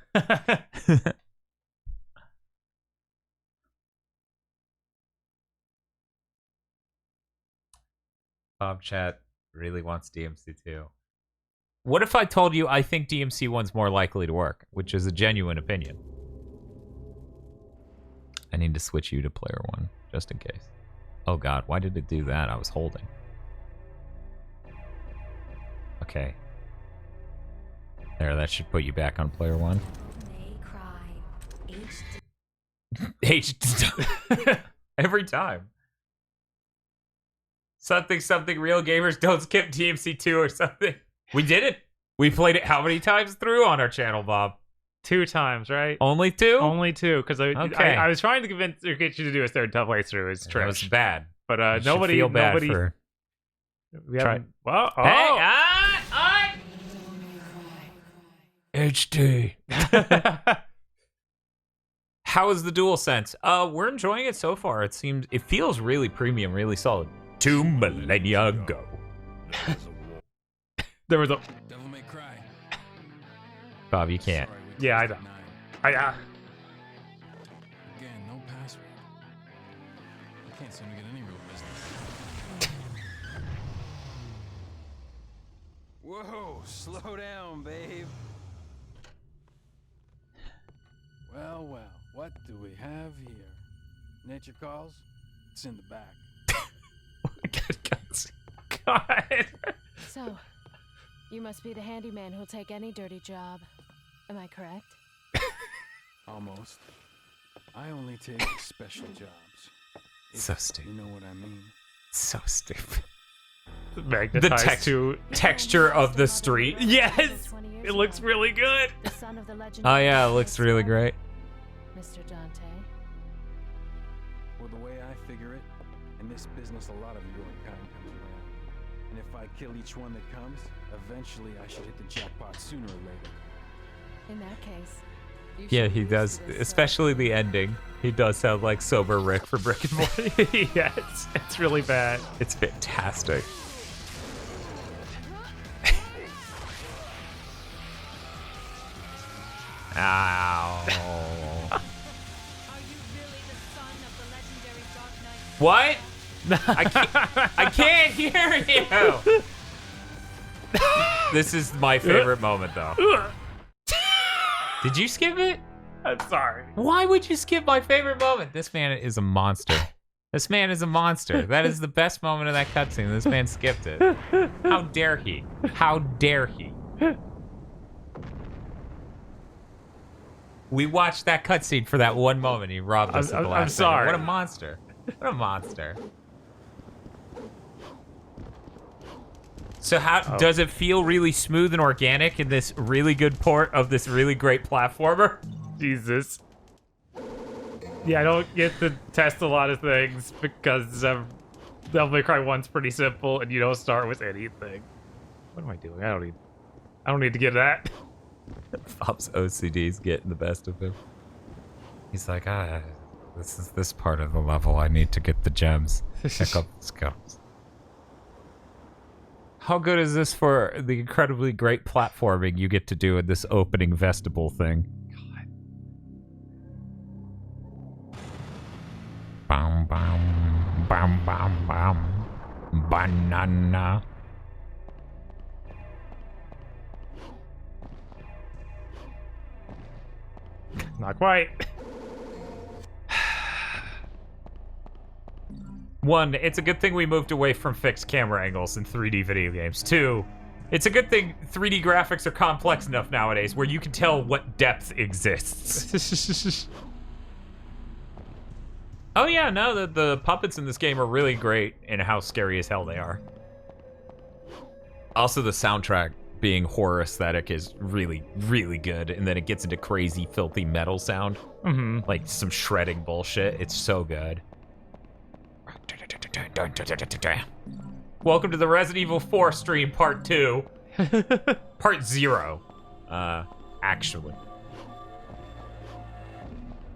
Bob chat really wants DMC2. What if I told you I think DMC1's more likely to work, which is a genuine opinion? I need to switch you to player 1, just in case. Oh god, why did it do that? I was holding. Okay. There, that should put you back on player 1. They cry. H every time. Something real gamers don't skip DMC2 or something. We did it. We played it how many times through on our channel, Bob? 2 times, right? Only 2? Only 2, because Okay. I was trying to get you to do a third playthrough. It's That was trash. bad. But You should nobody feel bad nobody for... we try- haven't. Well, oh. Hey, HD. How is the DualSense? We're enjoying it so far. It feels really premium, really solid. 2 millennia ago. There was a Devil May Cry. Bob, you can't. Sorry, we Yeah, I tested know. 9. I Again, no password. I can't seem to get any real business. Whoa, slow down, babe. Well, what do we have here? Nature calls? It's in the back. God. So, you must be the handyman who'll take any dirty job. Am I correct? Almost. I only take special jobs. So If stupid. You know what I mean? So stupid. Magnetized to Texture of the street. yes, it looks really good. The son of the legendary Oh yeah, it looks really great. Mr. Dante. Well, the way I figure it, in this business, a lot of your kind comes around. And if I kill each one that comes, eventually I should hit the jackpot sooner or later. In that case, you Yeah, should he use does, this, especially the ending. He does sound like Sober Rick for Brick and Morty. yeah, it's really bad. It's fantastic. Ow. What? I can't hear you. This is my favorite moment, though. Did you skip it? I'm sorry. Why would you skip my favorite moment? This man is a monster. This man is a monster. That is the best moment of that cutscene. This man skipped it. How dare he? How dare he? We watched that cutscene for that one moment. He robbed us at the last I'm sorry. second. What a monster. What a monster. So how does it feel really smooth and organic in this really good port of this really great platformer? Jesus. Yeah, I don't get to test a lot of things because Devil May Cry 1's pretty simple and you don't start with anything. What am I doing? I don't need to get that. Bob's OCD's getting the best of him. He's like, this is this part of the level. I need to get the gems. Pick up the scopes. How good is this for the incredibly great platforming you get to do in this opening vestibule thing? Bam, bam, bam, bam, bam. Banana. Not quite. One, it's a good thing we moved away from fixed camera angles in 3D video games. Two, it's a good thing 3D graphics are complex enough nowadays where you can tell what depth exists. Oh yeah, no, the puppets in this game are really great in how scary as hell they are. Also, the soundtrack being horror aesthetic is really, really good, and then it gets into crazy, filthy metal sound. Like some shredding bullshit. It's so good. Welcome to the Resident Evil 4 stream, part 2. Part 0. Actually.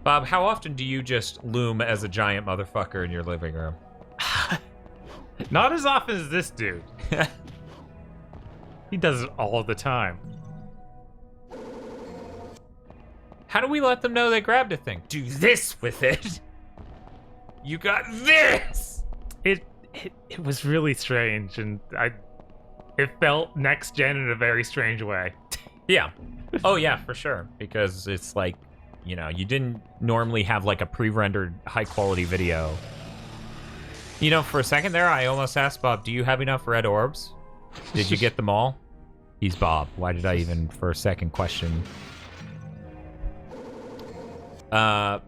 Bob, how often do you just loom as a giant motherfucker in your living room? Not as often as this dude. He does it all the time. How do we let them know they grabbed a thing? Do this with it. You got this. It was really strange, and it felt next gen in a very strange way. Yeah. Oh yeah, for sure. Because it's like, you know, you didn't normally have like a pre-rendered high quality video. You know, for a second there, I almost asked Bob, do you have enough red orbs? Did you get them all? He's Bob. Why did I even for a second question? But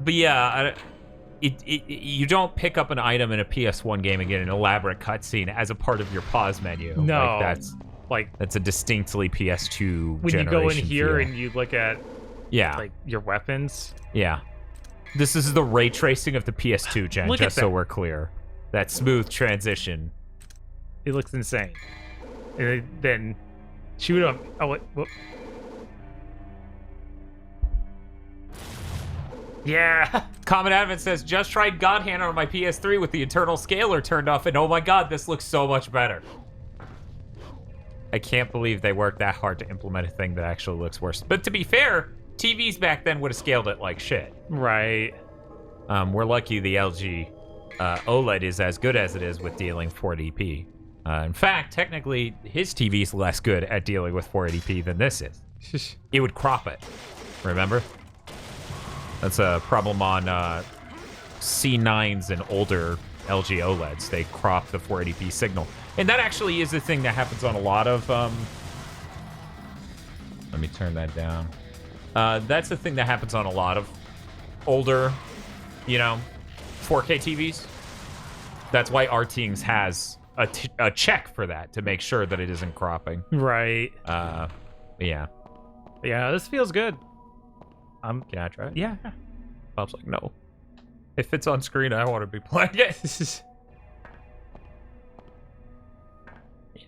yeah, you don't pick up an item in a PS1 game and get an elaborate cutscene as a part of your pause menu. No. Like Like, That's a distinctly PS2 when you go in generation here feel. and you look at, Yeah. like, your weapons. Yeah. This is the ray tracing of the PS2 gen, Look at just so that. we're clear. That smooth transition. It looks insane. And then shoot him. Oh, wait. Whoop. Yeah. Common Advent says, just tried God Hand on my PS3 with the internal scaler turned off, and oh my god, this looks so much better. I can't believe they worked that hard to implement a thing that actually looks worse. But to be fair, TVs back then would have scaled it like shit. Right. We're lucky the LG OLED is as good as it is with dealing 480p. In fact, technically, his TV's less good at dealing with 480p than this is. It would crop it. Remember? That's a problem on C9s and older LG OLEDs. They crop the 480p signal. And that actually is a thing that happens on a lot of... let me turn that down. That's the thing that happens on a lot of older, 4K TVs. That's why RTings has a check for that to make sure that it isn't cropping. Right. Yeah. Yeah, this feels good. Can I try it? Yeah. Bob's like, no. If it's on screen, I want to be playing it.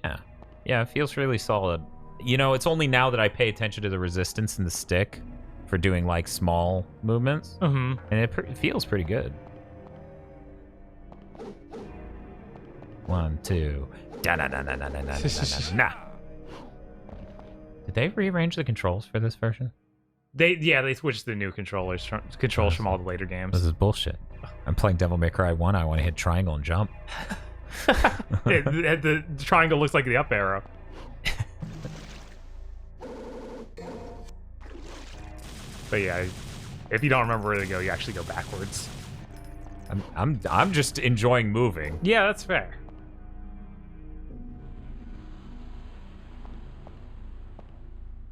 Yeah. Yeah, it feels really solid. It's only now that I pay attention to the resistance in the stick for doing, like, small movements. Mm-hmm. And it feels pretty good. 1, 2. Da-na-na-na-na-na-na-na-na. Did they rearrange the controls for this version? They switched the new controls from all the later games. This is bullshit. I'm playing Devil May Cry 1. I want to hit triangle and jump. The triangle looks like the up arrow. But yeah, if you don't remember where to go, you actually go backwards. I'm just enjoying moving. Yeah, that's fair.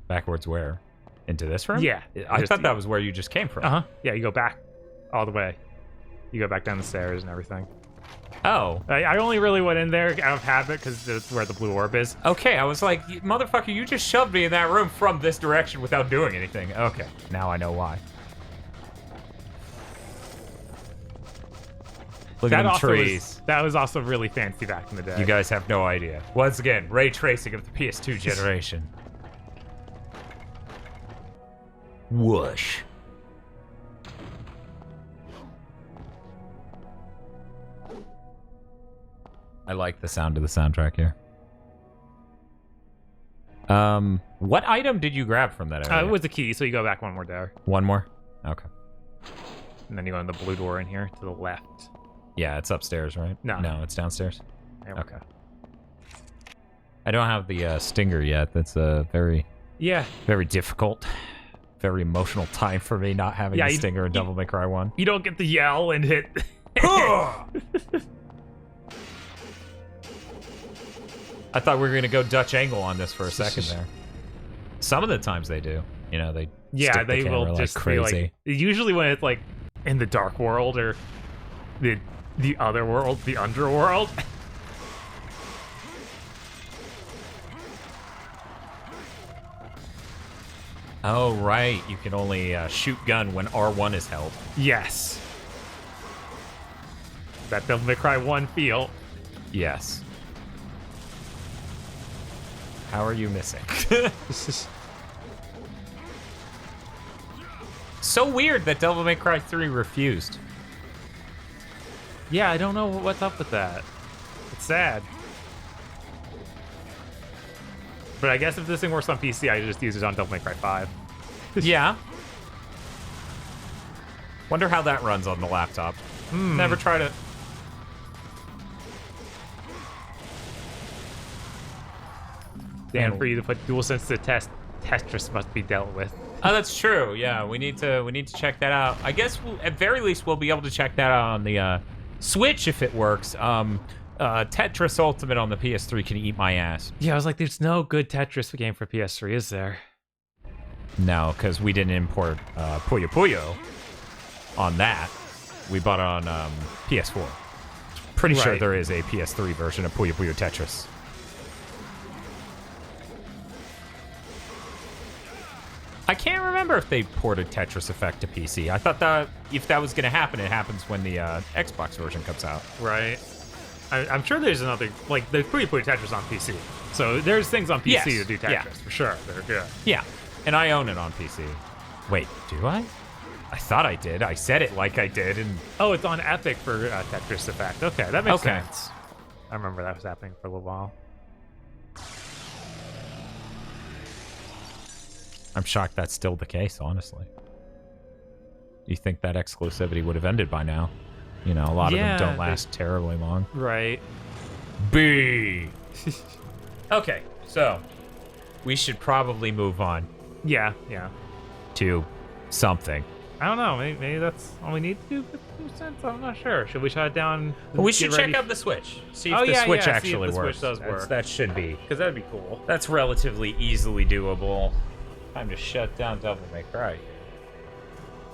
Backwards where? Into this room? Yeah. I thought that was where you just came from. Uh-huh. Yeah, you go back all the way. You go back down the stairs and everything. Oh. I only really went in there out of habit because that's where the blue orb is. Okay, I was like, motherfucker, you just shoved me in that room from this direction without doing anything. Okay, now I know why. Look at them trees. That was also really fancy back in the day. You guys have no idea. Once again, ray tracing of the PS2 generation. Whoosh. I like the sound of the soundtrack here. What item did you grab from that area? It was the key, so you go back one more there. One more? Okay. And then you go in the blue door in here to the left. Yeah, it's upstairs, right? No. No, it's downstairs. There we Okay. I don't have the stinger yet. That's very, Yeah. very difficult, very emotional time for me not having the stinger in Devil May Cry 1. You don't get the yell and hit. I thought we were going to go Dutch angle on this for a second there. Some of the times they do. They Yeah, stick the they will camera just like be crazy. like. Usually when it's like in the dark world or the other world, the underworld. Oh, right. You can only shoot gun when R1 is held. Yes. That Devil May Cry 1 feel. Yes. How are you missing? So weird that Devil May Cry 3 refused. Yeah, I don't know what's up with that. It's sad. But I guess if this thing works on PC, I just use it on Devil May Cry 5. Yeah. Wonder how that runs on the laptop. Never tried it. Dan, for you to put DualSense to test, Tetris must be dealt with. Oh, that's true. Yeah, we need to check that out. I guess at very least we'll be able to check that out on the Switch if it works. Tetris Ultimate on the PS3 can eat my ass. Yeah, I was like, there's no good Tetris game for PS3, is there? No, because we didn't import Puyo Puyo on that. We bought it on PS4. Pretty sure Right. there is a PS3 version of Puyo Puyo Tetris. I can't remember if they ported Tetris Effect to PC. I thought that if that was going to happen, it happens when the Xbox version comes out. Right. I'm sure there's another, like, they're pretty put Tetris on PC. So there's things on PC Yes, to do Tetris, yeah. for sure. They're good. Yeah, and I own it on PC. Wait, do I? I thought I did. I said it like I did, and Oh, it's on Epic for Tetris Effect. Okay, that makes Okay. sense. I remember that was happening for a little while. I'm shocked that's still the case, honestly. You think that exclusivity would have ended by now? You know, a lot of them don't last terribly long. Right. B. Okay, so we should probably move on Yeah. to something. I don't know. Maybe that's all we need to do with 2 cents. I'm not sure. Should we shut it down? We should check out the Switch. See if Oh, the yeah, Switch yeah, see if actually the Switch works. does work. That should be. Because that'd be cool. That's relatively easily doable. Time to shut down Devil May Cry.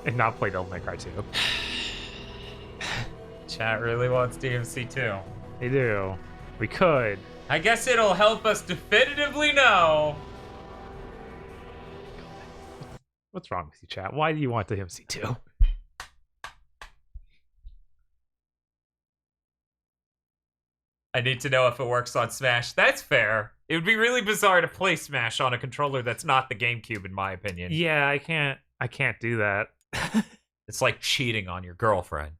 And not play Devil May Cry 2. Chat really wants DMC 2. They do. We could. I guess it'll help us definitively know. What's wrong with you, chat? Why do you want the MC2? I need to know if it works on Smash. That's fair. It would be really bizarre to play Smash on a controller that's not the GameCube, in my opinion. Yeah, I can't do that. It's like cheating on your girlfriend.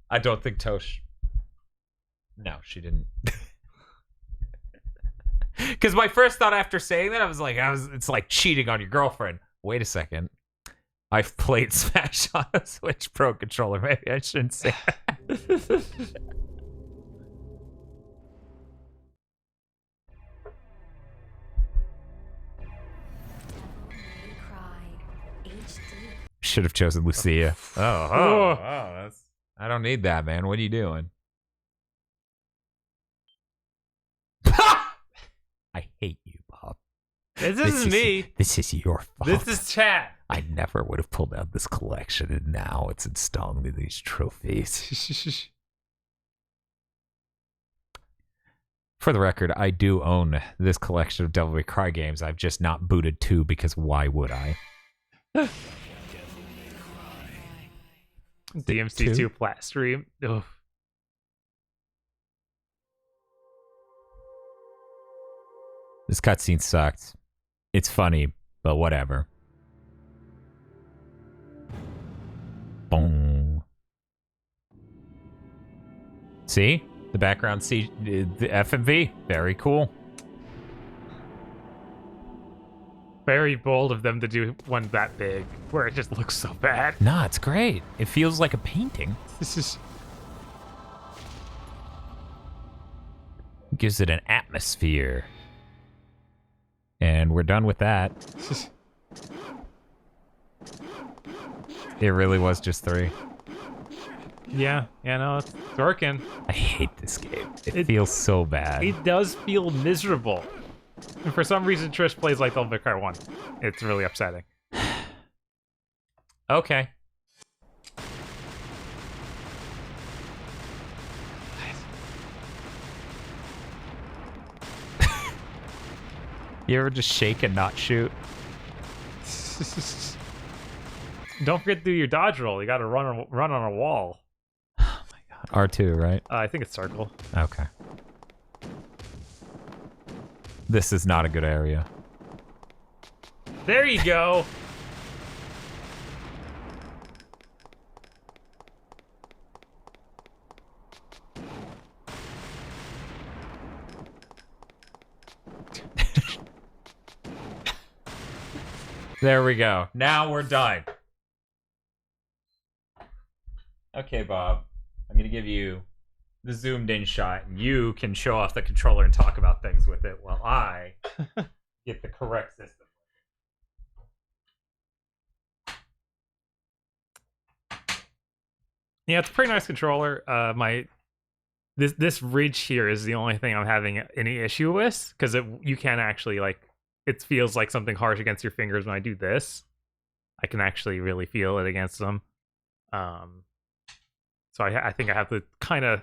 I don't think Tosh. No, she didn't. Because my first thought after saying that, I was like, it's like cheating on your girlfriend. Wait a second. I've played Smash on a Switch Pro controller. Maybe I shouldn't say that. May Cry HD. Should have chosen Lucia. Oh, that's. I don't need that, man. What are you doing? I hate you, Bob. This isn't me. This is your fault. This is chat. I never would have pulled out this collection, and now it's installing me these trophies. For the record, I do own this collection of Devil May Cry games. I've just not booted 2 because why would I? DMC2 flat stream. Ugh. This cutscene sucked. It's funny, but whatever. Boom. See? The background, see the FMV. Very cool. Very bold of them to do one that big, where it just looks so bad. Nah, it's great. It feels like a painting. This is Gives it an atmosphere. And we're done with that. It really was just 3. yeah, no, it's working. I hate this game. It feels so bad. It does feel miserable. And for some reason, Trish plays like Devil May Cry 1. It's really upsetting. Okay. You ever just shake and not shoot? Don't forget to do your dodge roll. You got to run on a wall. Oh my god. R2, right? I think it's circle. Okay. This is not a good area. There you go. There we go. Now we're done. Okay, Bob. I'm going to give you the zoomed in shot, and you can show off the controller and talk about things with it while I get the correct system. Yeah, it's a pretty nice controller. This ridge here is the only thing I'm having any issue with, because you can actually, like, it feels like something harsh against your fingers when I do this. I can actually really feel it against them. So I think I have to kind of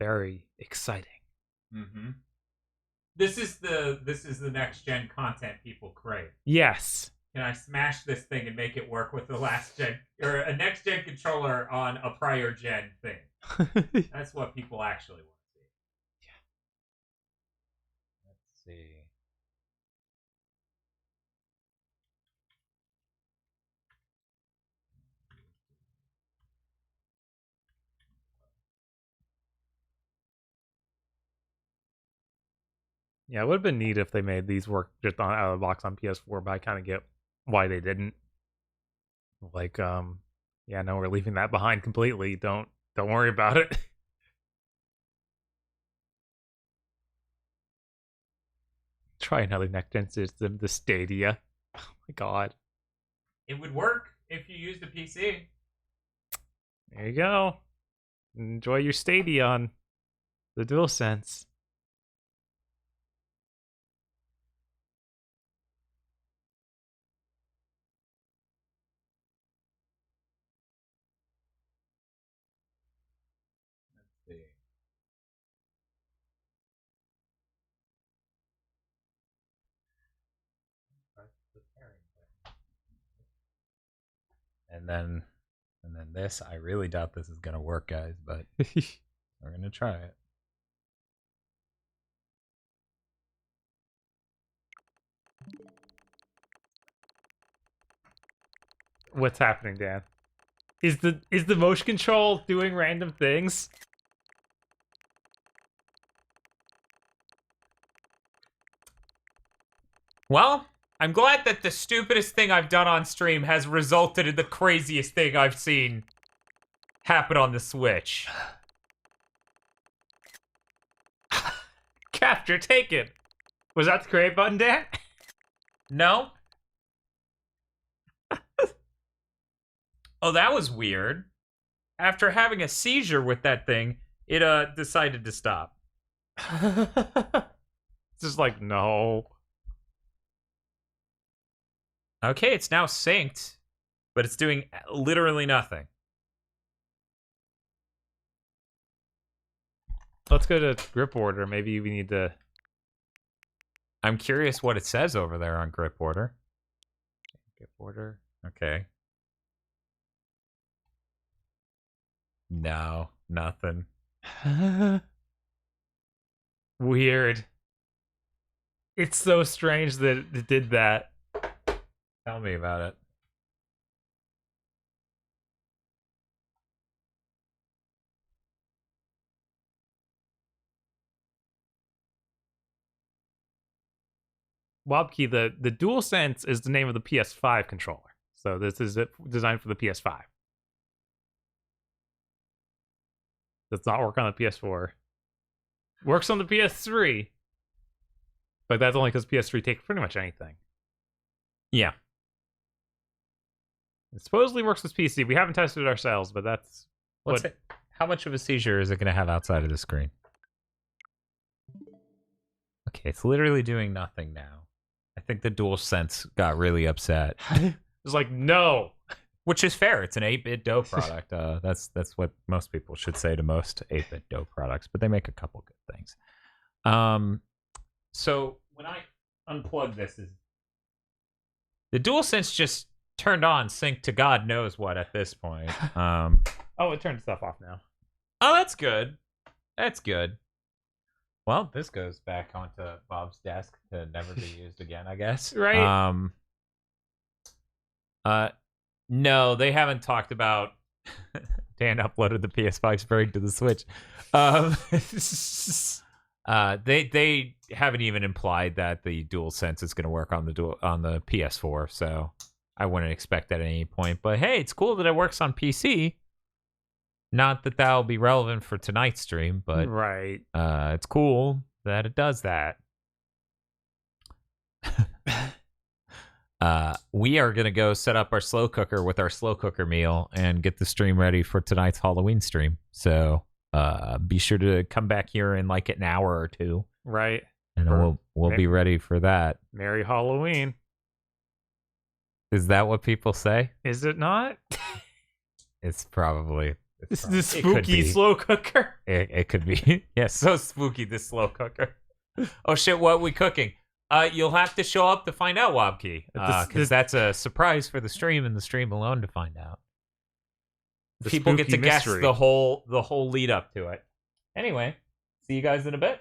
Very exciting. Mm-hmm. This is the next gen content people crave. Yes. Can I smash this thing and make it work with the last gen or a next gen controller on a prior gen thing? That's what people actually want to see. Yeah. Let's see. Yeah, it would have been neat if they made these work just on out of the box on PS4, but I kind of get why they didn't. Like, yeah, no, we're leaving that behind completely. Don't worry about it. Try another next gen system, the Stadia. Oh my god. It would work if you used a PC. There you go. Enjoy your Stadia on the DualSense. Let's see. And then this. I really doubt this is gonna work, guys, but we're gonna try it. What's happening, Dan? Is the motion control doing random things? Well, I'm glad that the stupidest thing I've done on stream has resulted in the craziest thing I've seen happen on the Switch. Capture taken. Was that the create button, Dan? No? Oh, that was weird. After having a seizure with that thing, it decided to stop. It's just like, no. Okay, it's now synced, but it's doing literally nothing. Let's go to grip order. Maybe we need to... I'm curious what it says over there on grip order. Grip order. Okay. No, nothing. Weird. It's so strange that it did that. Tell me about it. Wobkey, the DualSense is the name of the PS5 controller. So this is designed for the PS5. Does not work on the PS4. Works on the PS3. But that's only because PS3 takes pretty much anything. Yeah. It supposedly works with PC. We haven't tested it ourselves, but that's What's it? How much of a seizure is it going to have outside of the screen? Okay, it's literally doing nothing now. I think the DualSense got really upset. It's like, no. Which is fair. It's an 8-bit dough product. That's what most people should say to most 8-bit dough products, but they make a couple good things. So when I unplug this, the DualSense just turned on sync to God knows what at this point. Oh, it turned stuff off now. Oh, that's good. That's good. Well, this goes back onto Bob's desk to never be used again, I guess. Right. No, they haven't talked about Dan uploaded the PS5 spring to the Switch. They haven't even implied that the DualSense is going to work on the PS4, so I wouldn't expect that at any point. But hey, it's cool that it works on PC. Not that that'll be relevant for tonight's stream, but right. It's cool that it does that. We are going to go set up our slow cooker with our slow cooker meal and get the stream ready for tonight's Halloween stream. So be sure to come back here in like an hour or two. Right. And we'll be ready for that. Merry Halloween. Is that what people say? Is it not? It's probably This is the It could spooky be. slow cooker. It could be. Yeah, so spooky, this slow cooker. Oh shit, what are we cooking? You'll have to show up to find out, Wobkey. Because that's a surprise for the stream and the stream alone to find out. The People get to spooky guess mystery. the whole lead up to it. Anyway, see you guys in a bit.